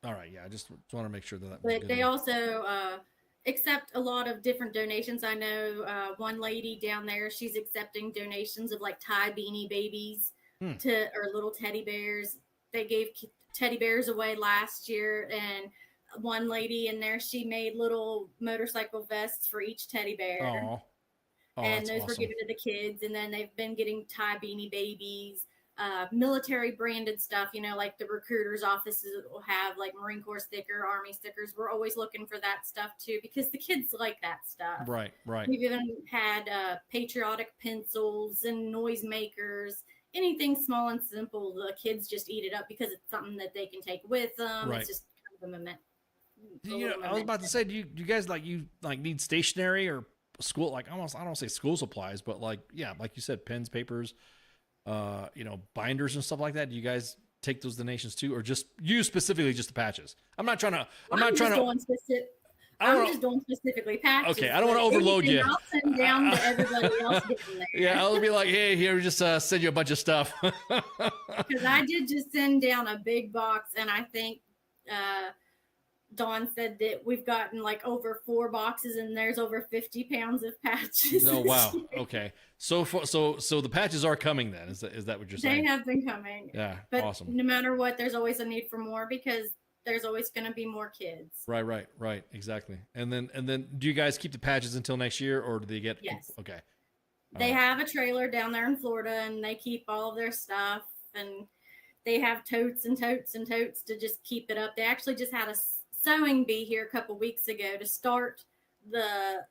All right, yeah, I just want to make sure that. But they also accept a lot of different donations. I know one lady down there, she's accepting donations of like tie beanie babies or little teddy bears. They gave teddy bears away last year, and one lady in there, she made little motorcycle vests for each teddy bear. And those were given to the kids. And then they've been getting tie beanie babies, military branded stuff, like the recruiters' offices will have like Marine Corps sticker, Army stickers. We're always looking for that stuff too, because the kids like that stuff. Right. We've even had patriotic pencils and noisemakers. Anything small and simple, the kids just eat it up because it's something that they can take with them. Right. It's just kind of a moment. I was about to say, do you guys need stationery or school? Like almost, I don't say school supplies, but like you said, pens, papers, binders and stuff like that. Do you guys take those donations too, or just you specifically just the patches? I'm just doing specifically patches. Okay, I don't want to overload you. I'll send down to everybody else getting there. Yeah, I'll be like, hey, here, just send you a bunch of stuff. Because I did just send down a big box, and I think Dawn said that we've gotten like over 4 boxes, and there's over 50 pounds of patches. Oh wow. Okay. So the patches are coming then. Is that what you're saying? They have been coming. Yeah. But awesome. No matter what, there's always a need for more because there's always going to be more kids. Right. Exactly. And then do you guys keep the patches until next year, or do they get? Yes. Okay. They have a trailer down there in Florida, and they keep all of their stuff, and they have totes and totes and totes to just keep it up. They actually just had a sewing bee here a couple weeks ago to start the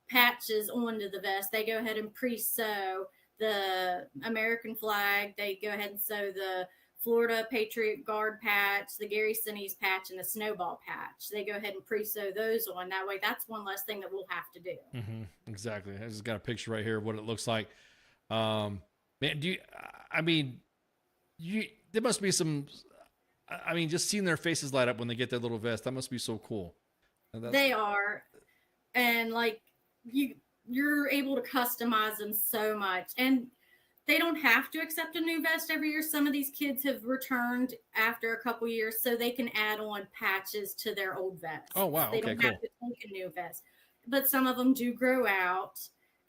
patches onto the vest. They go ahead and pre-sew the American flag. They go ahead and sew the Florida Patriot Guard patch, the Gary Sinise patch, and the Snowball patch. They go ahead and pre-sew those on. That way, that's one less thing that we'll have to do. Mm-hmm. Exactly. I just got a picture right here of what it looks like. Man, there must be some, just seeing their faces light up when they get their little vest, that must be so cool. They are. And like you're able to customize them so much. And they don't have to accept a new vest every year. Some of these kids have returned after a couple years, so they can add on patches to their old vest. Oh, wow. They don't have to take a new vest. But some of them do grow out,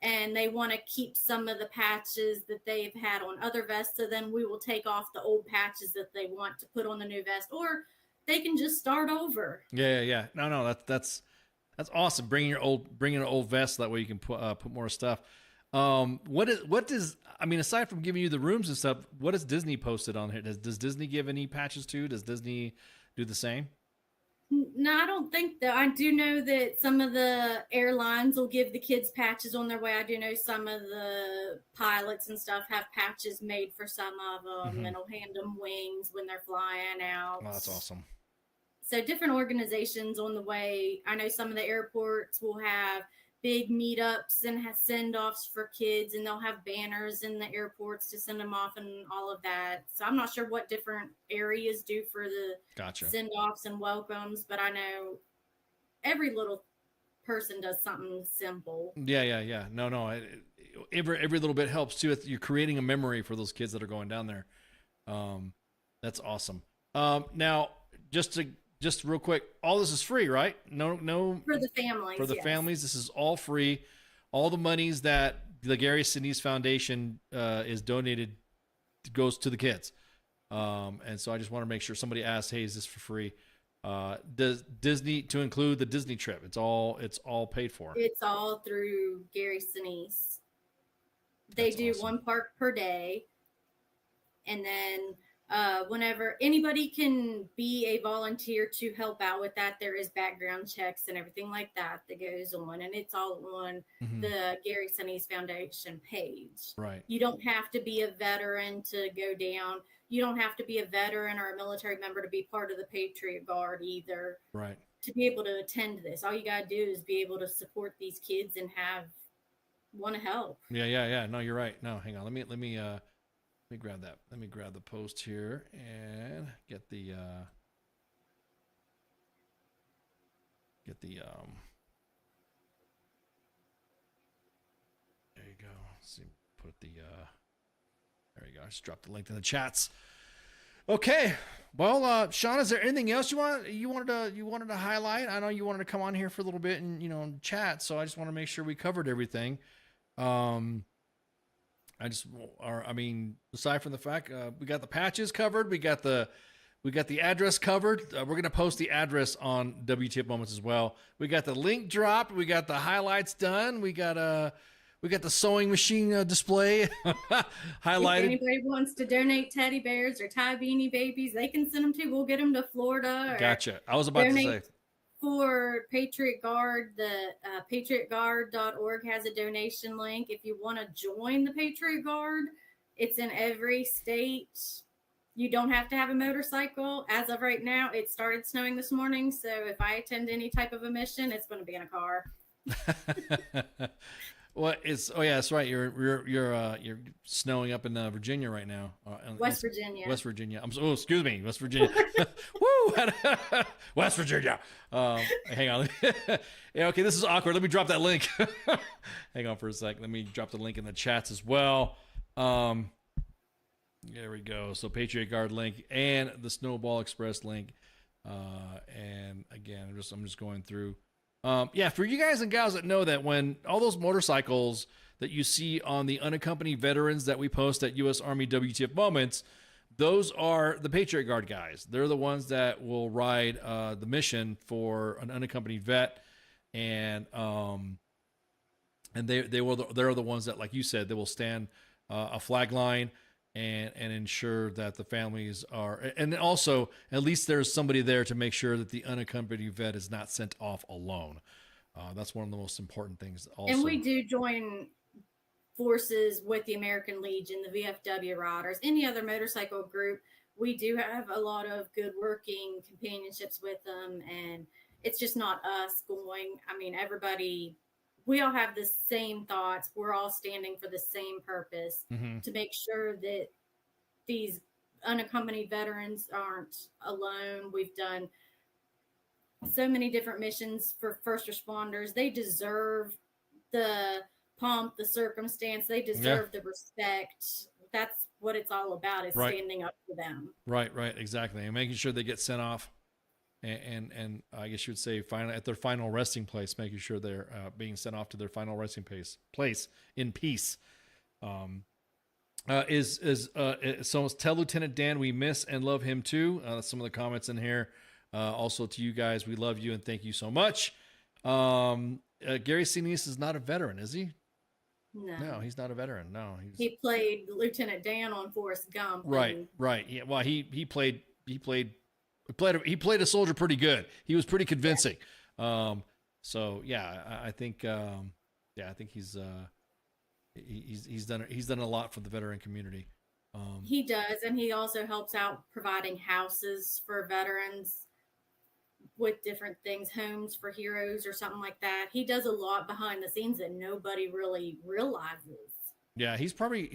and they want to keep some of the patches that they've had on other vests. So then we will take off the old patches that they want to put on the new vest, or they can just start over. Yeah. No, that's awesome. Bringing an old vest, that way you can put more stuff. Aside from giving you the rooms and stuff, what has Disney posted on here? Does Disney give any patches too? Does Disney do the same? No, I don't think that. I do know that some of the airlines will give the kids patches on their way. I do know some of the pilots and stuff have patches made for some of them, and will hand them wings when they're flying out. Oh, that's awesome. So different organizations on the way. I know some of the airports will have big meetups and have send-offs for kids, and they'll have banners in the airports to send them off and all of that. So I'm not sure what different areas do for the send-offs and welcomes, but I know every little person does something simple. Yeah. No. Every little bit helps too. You're creating a memory for those kids that are going down there. That's awesome. Now, just real quick, all this is free, right? No. For the families. For the families, this is all free. All the monies that the Gary Sinise Foundation is donated goes to the kids. And so I just want to make sure somebody asks, hey, is this for free? Does Disney, to include the Disney trip, it's all paid for? It's all through Gary Sinise. They do awesome. 1 park per day. And then whenever anybody can be a volunteer to help out with that, there is background checks and everything like that goes on, and it's all on the Gary Sinise Foundation page. Right. You don't have to be a veteran to go down. You don't have to be a veteran or a military member to be part of the Patriot Guard either. Right. To be able to attend this, all you gotta do is be able to support these kids and want to help. Yeah. No, you're right. No, hang on. Let me grab that. Let me grab the post here and get the there you go. Let's see, put the there you go. I just dropped the link in the chats. Okay. Well, Shawna, is there anything else you wanted to highlight? I know you wanted to come on here for a little bit and chat, so I just want to make sure we covered everything. Aside from the fact we got the patches covered, we got the address covered. We're going to post the address on WTF Moments as well. We got the link dropped. We got the highlights done. We got the sewing machine display highlighted. If anybody wants to donate teddy bears or tie beanie babies, they can send them to. We'll get them to Florida. Gotcha. I was about to say. For Patriot Guard, the patriotguard.org has a donation link. If you want to join the Patriot Guard, it's in every state. You don't have to have a motorcycle. As of right now, it started snowing this morning, so if I attend any type of a mission, it's going to be in a car. That's right. You're snowing up in Virginia right now. West Virginia. West Virginia. Excuse me, West Virginia. Woo! West Virginia. Hang on. Yeah, okay, this is awkward. Let me drop that link. Hang on for a sec. Let me drop the link in the chats as well. There we go. So Patriot Guard link and the Snowball Express link. And again, I'm just going through. For you guys and gals that know that when all those motorcycles that you see on the unaccompanied veterans that we post at U.S. Army WTF Moments, those are the Patriot Guard guys. They're the ones that will ride the mission for an unaccompanied vet, and they're the ones that, like you said, they will stand a flag line and ensure that the families are, and also at least there's somebody there to make sure that the unaccompanied vet is not sent off alone. That's one of the most important things. Also, and we do join forces with the American Legion, the VFW Riders, any other motorcycle group. We do have a lot of good working companionships with them, and it's just not us going. I mean, everybody. We all have the same thoughts. We're all standing for the same purpose to make sure that these unaccompanied veterans aren't alone. We've done so many different missions for first responders. They deserve the pomp, the circumstance. They deserve the respect. That's what it's all about, is standing up for them. Right, exactly. And making sure they get sent off. And I guess you would say finally at their final resting place, making sure they're being sent off to their final resting place in peace. So tell Lieutenant Dan we miss and love him too. Some of the comments in here. Also to you guys, we love you and thank you so much. Gary Sinise is not a veteran, is he? No, he's not a veteran. No, he played Lieutenant Dan on Forrest Gump. Right. Yeah. Well, he played a soldier pretty good. He was pretty convincing. I think he's done a lot for the veteran community. He does, and he also helps out providing houses for veterans with different things, homes for heroes or something like that. He does a lot behind the scenes that nobody really realizes. Yeah, he's probably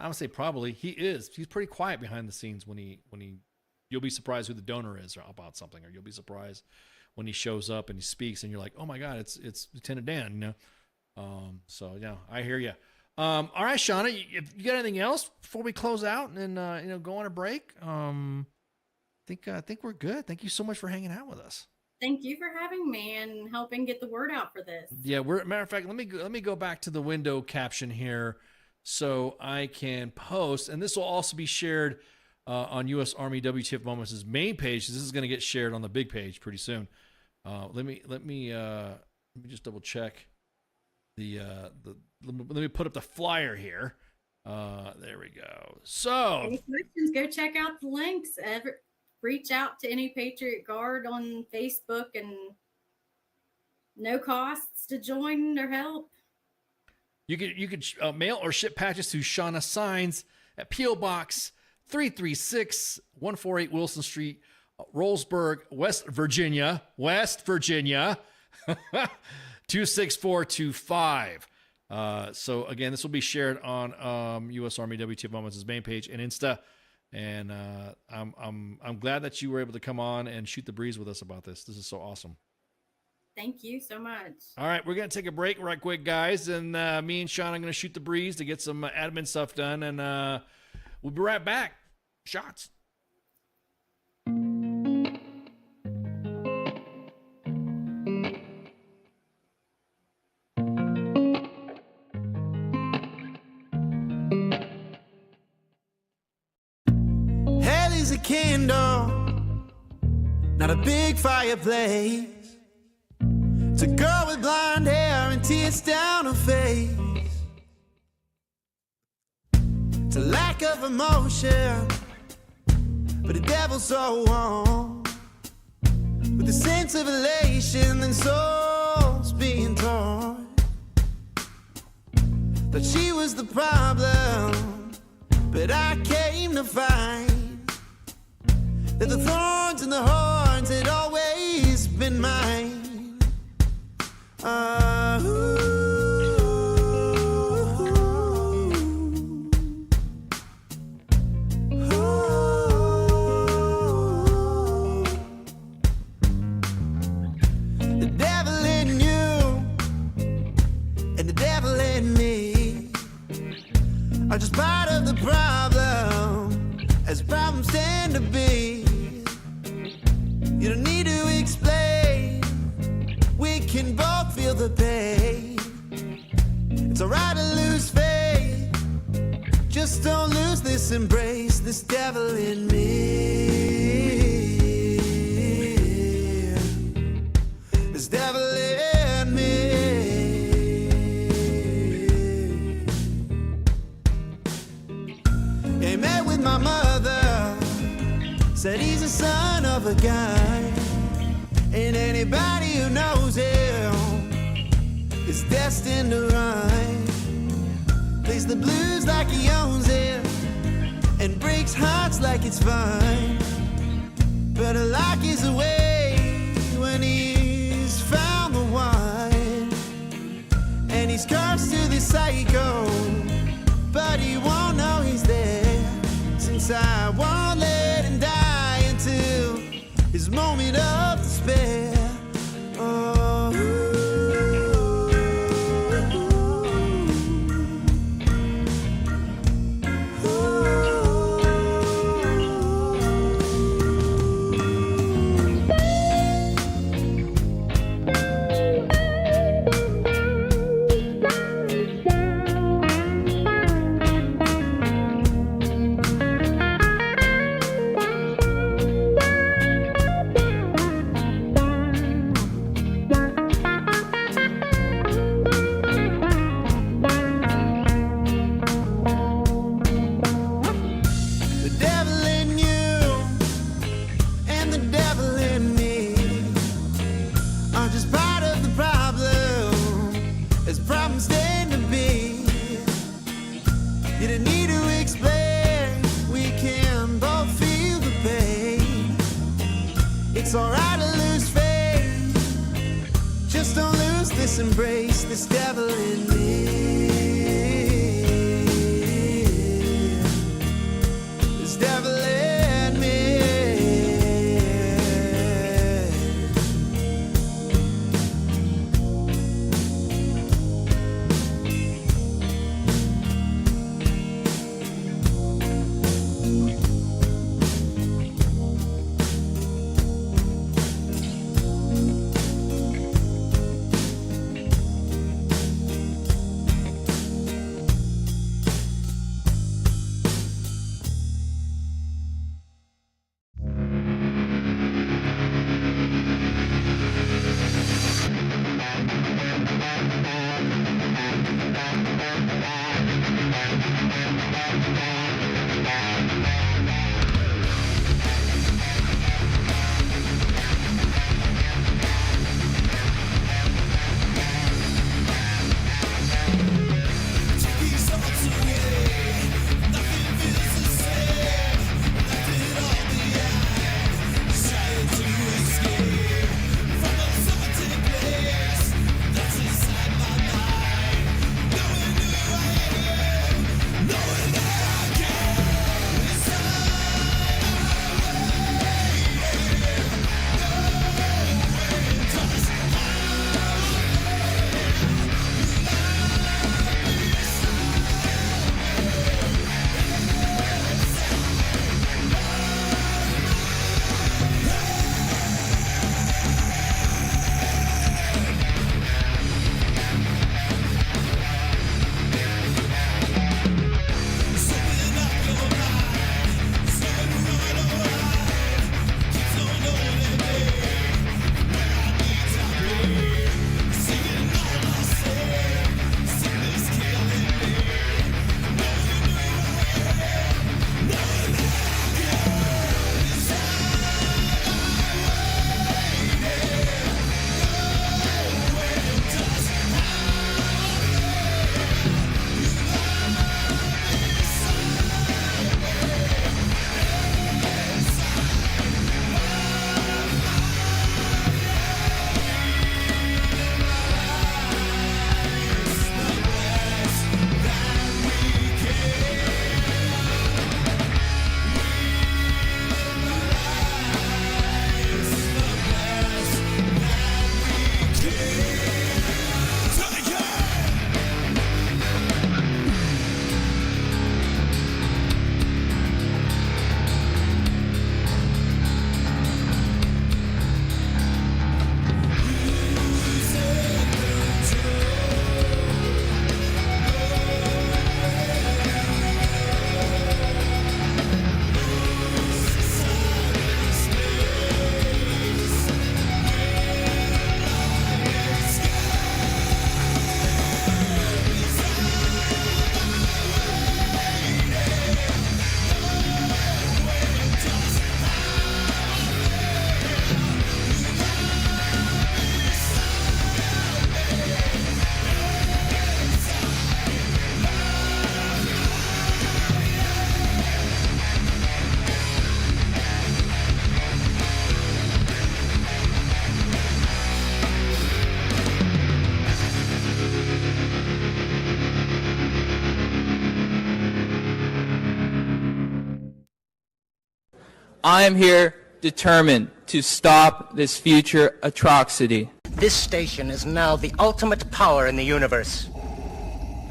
I would say probably he is. He's pretty quiet behind the scenes when he you'll be surprised who the donor is or about something, or you'll be surprised when he shows up and he speaks and you're like, oh my God, it's Lieutenant Dan, So yeah, I hear you. All right, Shawna, if you got anything else before we close out and go on a break? I think we're good. Thank you so much for hanging out with us. Thank you for having me and helping get the word out for this. Yeah, matter of fact, let me go back to the window caption here so I can post, and this will also be shared on U.S. Army WTF Moments' main page. This is going to get shared on the big page pretty soon. Let me just double check let me put up the flyer here. There we go. So any questions, go check out the links. Reach out to any Patriot Guard on Facebook, and no costs to join or help. You could mail or ship patches to Shawna Sines at P.O. Box 336 148 Wilson Street, Rollsburg, West Virginia 26425. So again, this will be shared on U.S. Army WTF Moments' main page and Insta. And I'm glad that you were able to come on and shoot the breeze with us about this. This is so awesome. Thank you so much. All right, we're going to take a break right quick, guys. And me and Sean are going to shoot the breeze to get some admin stuff done. And we'll be right back. Shots. Hell is a candle, not a big fireplace. It's a girl with blonde hair and tears down her face. It's a lack of emotion, but the devil's so warm. With a sense of elation and souls being torn. Thought she was the problem, but I came to find that the thorns and the horns had always been mine. The devil in you and the devil in me are just part of the problem, as problems tend to be. You don't need to explain, we can both feel the pain. It's alright to lose faith, just don't lose this embrace, this devil in me. This devil in me. He met with my mother, said he's a son of a gun. And anybody who knows him is destined to run. Plays the blues like he owns it and breaks hearts like it's fun. But a lock is away when he's found the one. And he's cursed to the psycho, but he won't know he's there, since I won't let him die until his moment of despair. It's alright to lose faith, just don't lose this embrace, this devil in me. This devil in me. I am here determined to stop this future atrocity. This station is now the ultimate power in the universe.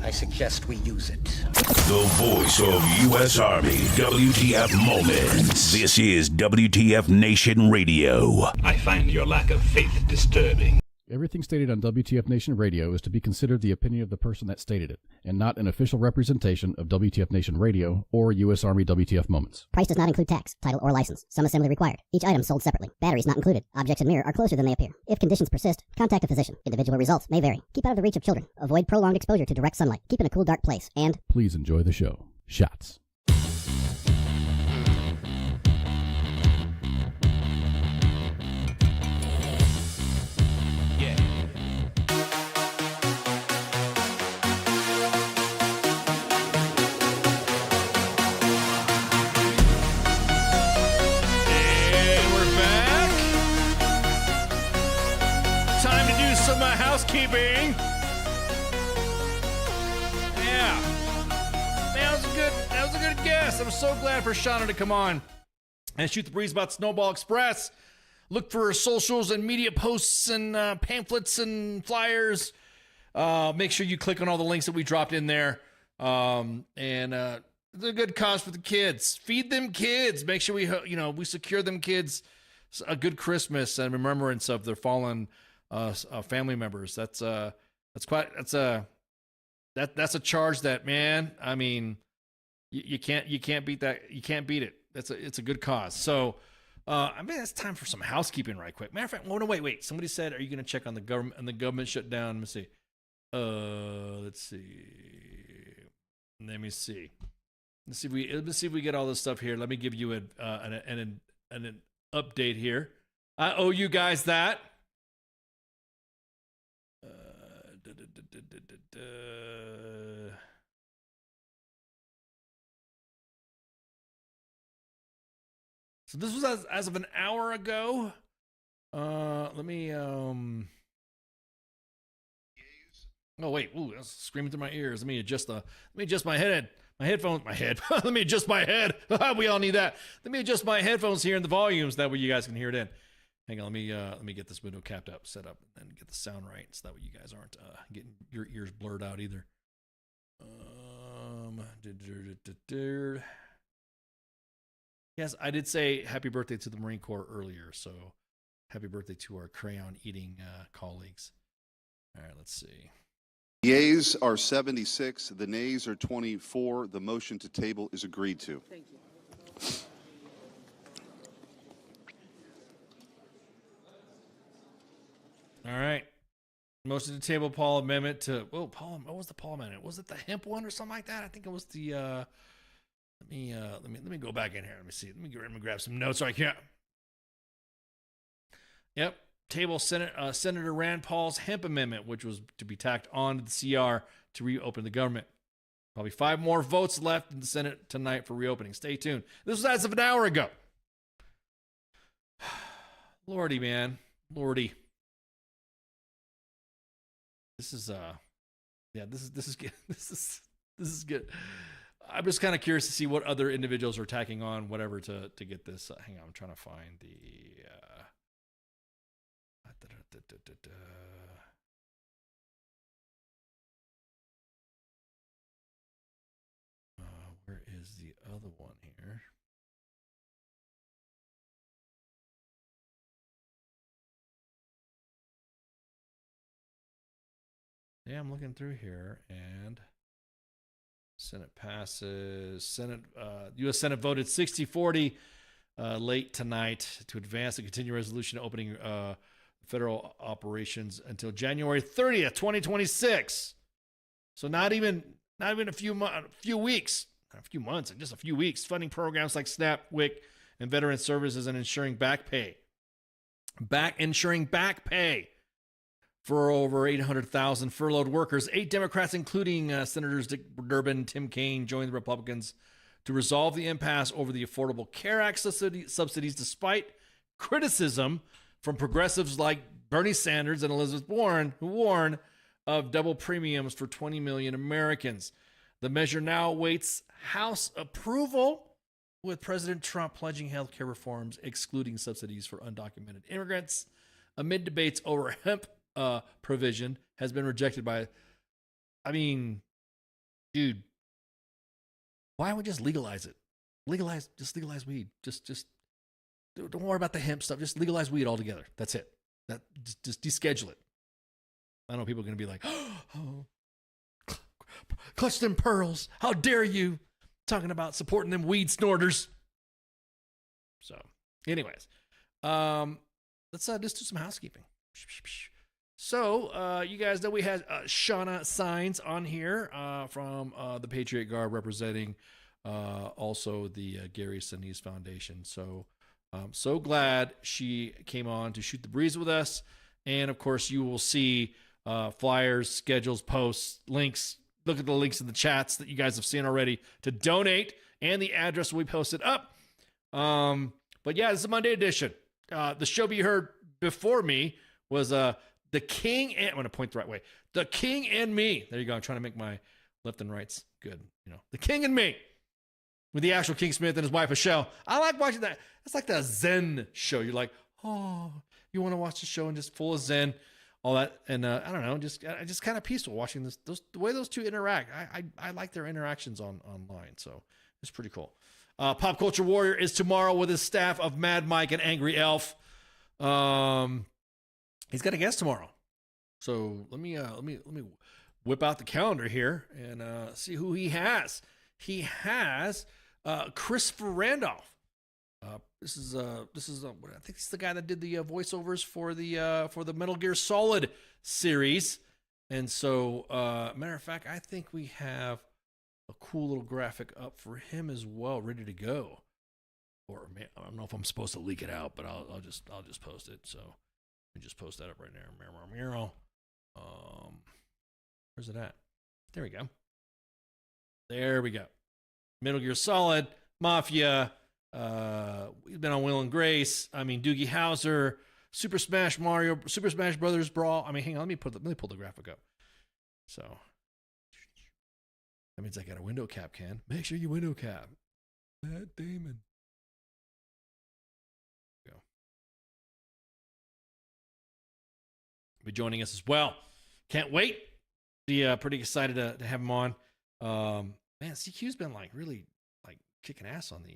I suggest we use it. The voice of U.S. Army, WTF Moments. This is WTF Nation Radio. I find your lack of faith disturbing. Everything stated on WTF Nation Radio is to be considered the opinion of the person that stated it, and not an official representation of WTF Nation Radio or U.S. Army WTF Moments. Price does not include tax, title, or license. Some assembly required. Each item sold separately. Batteries not included. Objects in mirror are closer than they appear. If conditions persist, contact a physician. Individual results may vary. Keep out of the reach of children. Avoid prolonged exposure to direct sunlight. Keep in a cool, dark place. And please enjoy the show. Shots. Housekeeping. Yeah. That was a good guess. I'm so glad for Shawna to come on and shoot the breeze about Snowball Express. Look for socials and media posts and pamphlets and flyers. Make sure you click on all the links that we dropped in there. It's a good cause for the kids. Feed them kids. Make sure we secure them kids a good Christmas and remembrance of their fallen family members. That's a charge that, man, I mean, you can't beat that. You can't beat it. It's a good cause. So it's time for some housekeeping right quick. Matter of fact, wait. Somebody said, are you going to check on the government shutdown? Let me see. Let's see. Let's see if we get all this stuff here. Let me give you an update here. I owe you guys that. So this was as of an hour ago. Let me oh wait, ooh, that's screaming through my ears. Let me adjust my headphones. Let me adjust my head. We all need that. Let me adjust my headphones here in the volumes. That way you guys can hear it in. Hang on, let me get this window capped up, set up, and get the sound right, so that way you guys aren't getting your ears blurred out either. Yes, I did say happy birthday to the Marine Corps earlier, so happy birthday to our crayon-eating colleagues. All right, let's see. The yeas are 76, the nays are 24. The motion to table is agreed to. Thank you. All right. Motion to table Paul amendment to what was the Paul amendment? Was it the hemp one or something like that? I think it was the let me go back in here. Let me see. Let me grab some notes right here. Yep. Table Senator Rand Paul's hemp amendment, which was to be tacked on to the CR to reopen the government. Probably 5 more votes left in the Senate tonight for reopening. Stay tuned. This was as of an hour ago. Lordy, man. Lordy. This is good. This is good. I'm just kind of curious to see what other individuals are tacking on whatever to get this. Hang on, I'm trying to find the where is the other one here? Yeah, I'm looking through here, and Senate passes. U.S. Senate voted 60-40 late tonight to advance the continuing resolution opening federal operations until January 30th, 2026. So not even a few weeks, not a few months, just a few weeks. Funding programs like SNAP, WIC, and Veteran Services, and ensuring back pay for over 800,000 furloughed workers. 8 Democrats, including Senators Dick Durbin and Tim Kaine, joined the Republicans to resolve the impasse over the Affordable Care Act subsidies, despite criticism from progressives like Bernie Sanders and Elizabeth Warren, who warn of double premiums for 20 million Americans. The measure now awaits House approval. with President Trump pledging healthcare reforms, excluding subsidies for undocumented immigrants, amid debates over hemp provision, has been rejected by. I mean, dude, why don't we just legalize it? Legalize weed. Just don't worry about the hemp stuff. Just legalize weed altogether. That's it. Just deschedule it. I know people are going to be like, oh, clutch them pearls. How dare you? Talking about supporting them weed snorters. So, anyways, let's just do some housekeeping. So, you guys know we had Shawna Sines on here from the Patriot Guard, representing also the Gary Sinise Foundation. So, I'm so glad she came on to shoot the breeze with us. And of course, you will see flyers, schedules, posts, links. Look at the links in the chats that you guys have seen already to donate, and the address will be posted up. But yeah, this is a Monday edition. The show you heard before me was The King and... I'm going to point the right way. The King and Me. There you go. I'm trying to make my left and rights good. You know, The King and Me, with the actual King Smith and his wife, Michelle. I like watching that. It's like the Zen show. You're like, oh, you want to watch the show and just full of Zen, all that. And I don't know, just kind of peaceful watching this. The way those two interact. I like their interactions online. So it's pretty cool. Pop Culture Warrior is tomorrow with his staff of Mad Mike and Angry Elf. He's got a guest tomorrow. So let me whip out the calendar here and see who he has. He has Christopher Randolph. This is I think he's the guy that did the voiceovers for the Metal Gear Solid series. And so, matter of fact, I think we have a cool little graphic up for him as well, ready to go. Or I don't know if I'm supposed to leak it out, but I'll just post it. So let me just post that up right there. Where's it at? There we go. There we go. Metal Gear Solid, Mafia. We've been on Will and Grace. I mean, Doogie Howser, Super Smash Brothers Brawl. I mean, hang on, let me pull the graphic up. So that means I got a window cap, Ken. Make sure you window cap. Matt Damon. Go. Be joining us as well. Can't wait. Be pretty excited to have him on. Man, CQ's been like really like kicking ass on the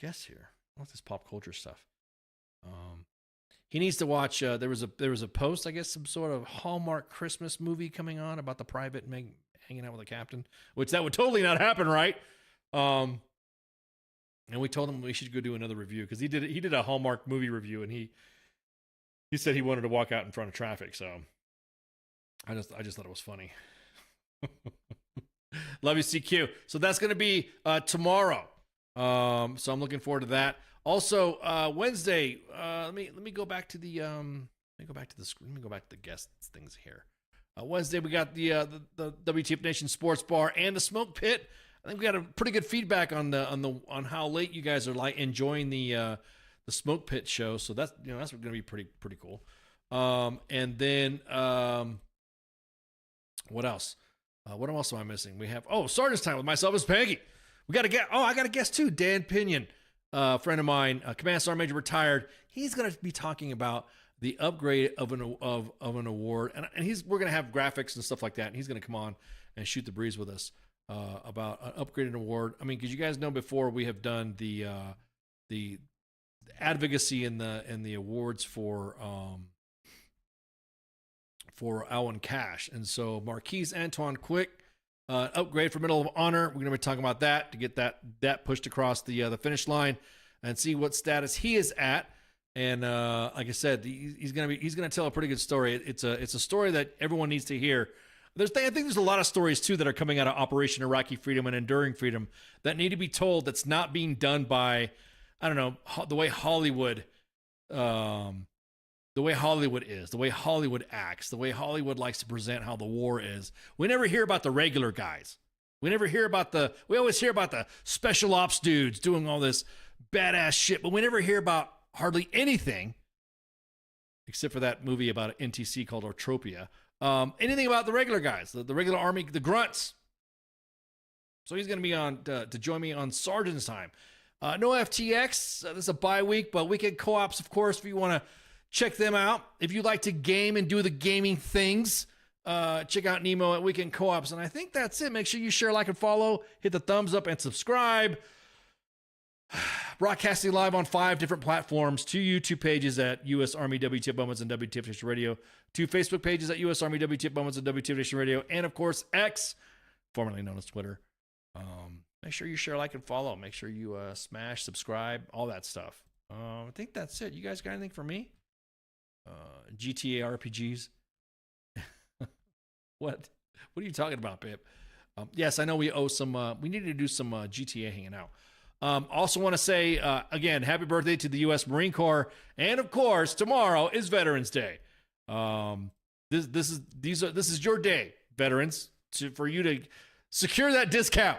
guests here. I love this pop culture stuff. He needs to watch. There was a post, I guess, some sort of Hallmark Christmas movie coming on about the private hanging out with the captain, which that would totally not happen, right? And we told him we should go do another review because he did a Hallmark movie review, and he said he wanted to walk out in front of traffic. So I just thought it was funny. Love you, CQ. So that's going to be tomorrow. So I'm looking forward to that. Also, Wednesday, let me go back to the screen. Let me go back to the guest things here. Wednesday we got the W.T.F Nation Sports Bar and the Smoke Pit. I think we got a pretty good feedback on how late you guys are like enjoying the Smoke Pit show. So that's going to be pretty cool. And then what else? What else am I missing? We have Sergeant's Time with myself as Peggy. We got a guest. I got a guest too. Dan Pinion, friend of mine, Command Sergeant Major retired. He's going to be talking about the upgrade of an award, and we're going to have graphics and stuff like that. And he's going to come on and shoot the breeze with us about an upgraded award. I mean, because you guys know before we have done the advocacy and the awards for Alwyn Cash, and so Marquise Antoine Quick. Upgrade for Medal of Honor. We're going to be talking about that to get that pushed across the finish line and see what status he is at. And like I said, he's going to tell a pretty good story. It's a story that everyone needs to hear. I think there's a lot of stories too that are coming out of Operation Iraqi Freedom and Enduring Freedom that need to be told. That's not being done by, I don't know, the way Hollywood. The way Hollywood is, the way Hollywood acts, the way Hollywood likes to present how the war is. We never hear about the regular guys. We always hear about the special ops dudes doing all this badass shit, but we never hear about hardly anything, except for that movie about an NTC called Ortropia. Anything about the regular guys, the regular army, the grunts. So he's going to be on to join me on Sergeant's Time. No FTX. This is a bye week, but weekend co-ops, of course, if you want to check them out. If you like to game and do the gaming things, check out Nemo at Weekend Co-ops. And I think that's it. Make sure you share, like, and follow. Hit the thumbs up and subscribe. Broadcasting live on 5 different platforms, 2 YouTube pages at U.S. Army WTF Moments and WTF Nation Radio, 2 Facebook pages at U.S. Army WTF Moments and WTF Nation Radio, and, of course, X, formerly known as Twitter. Make sure you share, like, and follow. Make sure you smash, subscribe, all that stuff. I think that's it. You guys got anything for me? GTA RPGs? What are you talking about, Pip? Yes, I know we owe some, we need to do some GTA hanging out. Also want to say, again, happy birthday to the U.S. Marine Corps. And, of course, tomorrow is Veterans Day. This is your day, veterans, for you to secure that discount,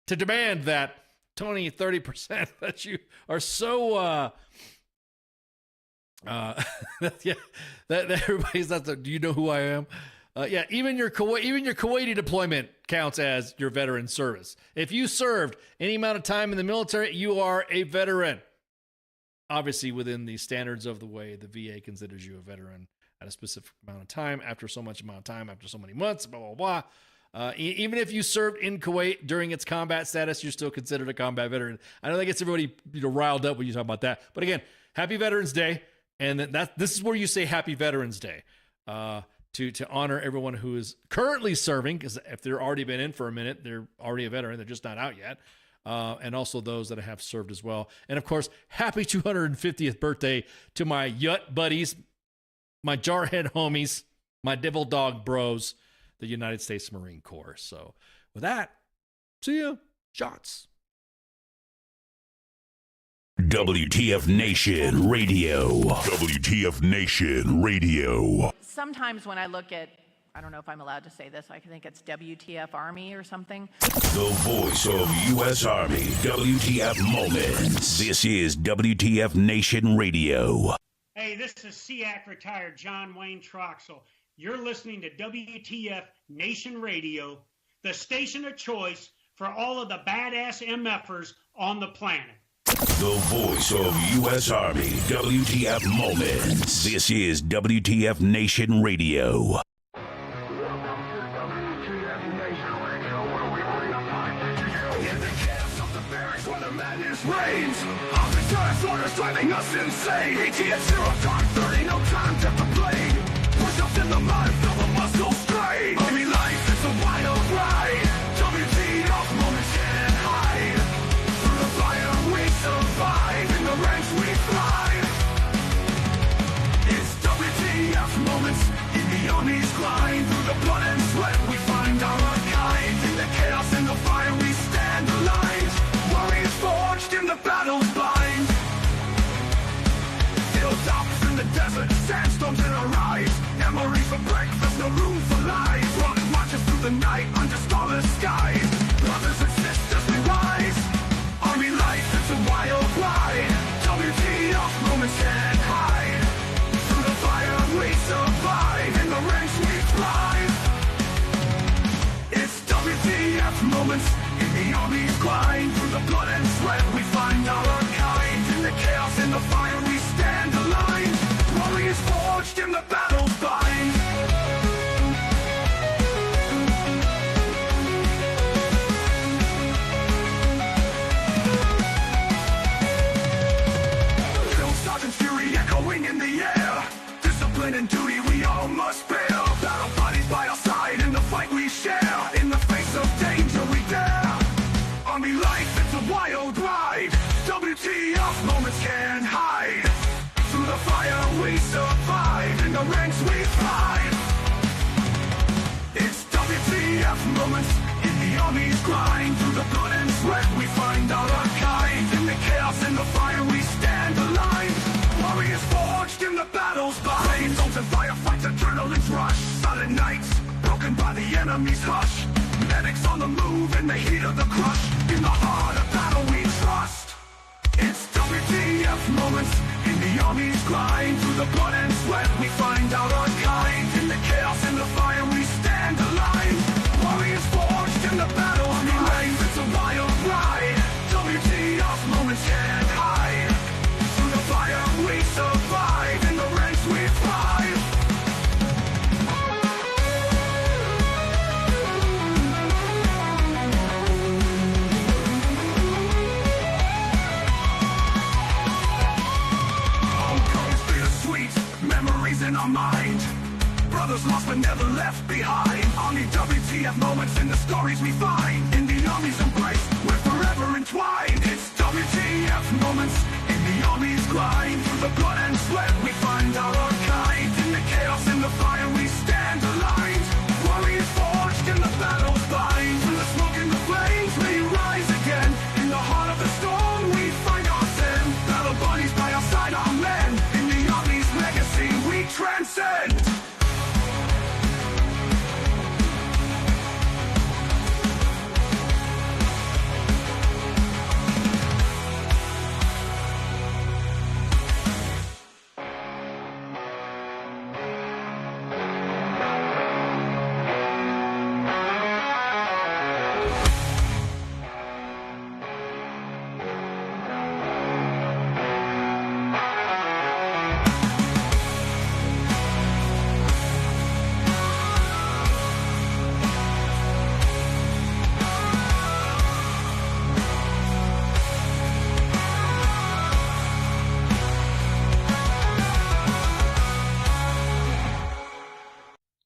to demand that 20-30% that you are so yeah, that everybody's not the, do you know who I am? Yeah, even your Kuwaiti deployment counts as your veteran service. If you served any amount of time in the military, you are a veteran. Obviously, within the standards of the way the VA considers you a veteran at a specific amount of time, after so much amount of time, after so many months, blah, blah, blah. Even if you served in Kuwait during its combat status, you're still considered a combat veteran. I know that gets everybody riled up when you talk about that. But again, happy Veterans Day. And this is where you say happy Veterans Day. To honor everyone who is currently serving, because if they're already been in for a minute, they're already a veteran. They're just not out yet. And also those that have served as well. And, of course, happy 250th birthday to my Yut buddies, my Jarhead homies, my Devil Dog bros, the United States Marine Corps. So, with that, see ya. Shots. WTF Nation Radio. WTF Nation Radio. Sometimes when I look at, I don't know if I'm allowed to say this, I think it's WTF Army or something. The voice of U.S. Army, WTF Moments. This is WTF Nation Radio. Hey, this is SEAC retired John Wayne Troxel. You're listening to WTF Nation Radio, the station of choice for all of the badass MFers on the planet. The voice of U.S. Army, WTF Moments. This is WTF Nation Radio. Reigns. Officers orders driving us insane. ATF 0 dark 30, no time to complain. Push ups in the mud, feel the muscle strain. Army life is a wild ride. WTF moments can't hide. Through the fire we survive, in the ranks we thrive. It's WTF moments in the Army's grind. Through the blood and sweat we find our kind. In the chaos and the fire we stand aligned. Warriors forged in the battle's bind. Hilltops in the desert, sandstorms in our eyes. Memories for breakfast, no room for lies. Running marches through the night under starless skies. Brothers and sisters, we rise. Army life is a wild ride. WTF moments can't hide. Through the fire we survive. In the ranks we thrive. It's WTF moments in the Army's grind. Through the blood and sweat we find our kind. In the chaos, in the fire we stand aligned. Warriors forged in the battle's bind. Drill sergeant fury echoing in the air. Discipline and duty we all must bear. Battle bodies by our side in the fight we share. In the face of danger we dare. Army life, it's a wild ride. WTF moments can't hide. Through the fire we survive. In the ranks we thrive. It's WTF moments in the Army's grind. Through the blood and sweat we find our kind. In the chaos and the fire we stand aligned. Warriors forged in the battle's bind. Zones and firefights, adrenaline's rush. Silent nights, broken by the enemy's hush. Medics on the move in the heat of the crush. In the heart of battle we trust. It's WTF moments in the Army's grind. Through the blood and sweat we find out our kind. In the chaos and the fire we stand aligned. Warriors forged in the battle. Army life our mind. Brothers lost but never left behind. Only WTF moments in the stories we find. In the Army's embrace, we're forever entwined. It's WTF moments in the Army's grind. Through the blood and sweat we find our own kind. In the chaos, in the fire we stand aligned. Warriors forged in the battle's bind. Through the smoke and the flames we rise again. In the heart of the storm we find our zen. Battle buddies by our side, our men. In the Army's legacy we transcend.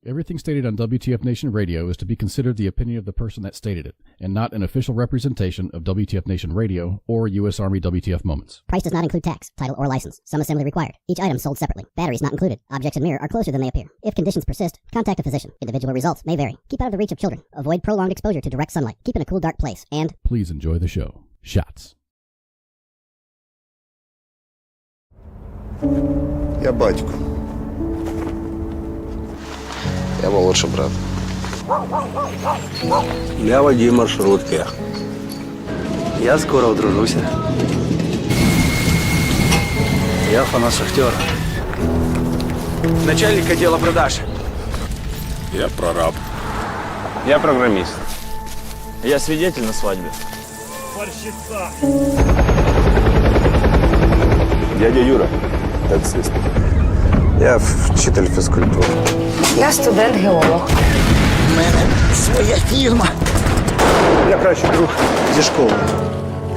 Everything stated on WTF Nation Radio is to be considered the opinion of the person that stated it, and not an official representation of WTF Nation Radio or U.S. Army WTF Moments. Price does not include tax, title, or license. Some assembly required. Each item sold separately. Batteries not included. Objects in mirror are closer than they appear. If conditions persist, contact a physician. Individual results may vary. Keep out of the reach of children. Avoid prolonged exposure to direct sunlight. Keep in a cool, dark place. And please enjoy the show. Shots. Я батько. Я молодший брат. Я водій маршрутки. Я скоро одружуся. Я фанат шахтера. Начальник отдела продаж. Я прораб. Я программист. Я свидетель на свадьбе. Борщица. Дядя Юра, таксист. Я вчитель фізкультури. Я студент-геолог. У мене своя фірма. Я кращий друг зі школи.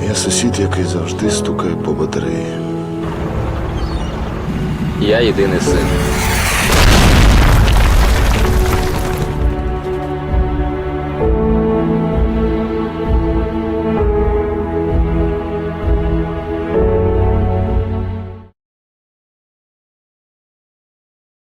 Я сусід, який завжди стукає по батареї. Я єдиний син.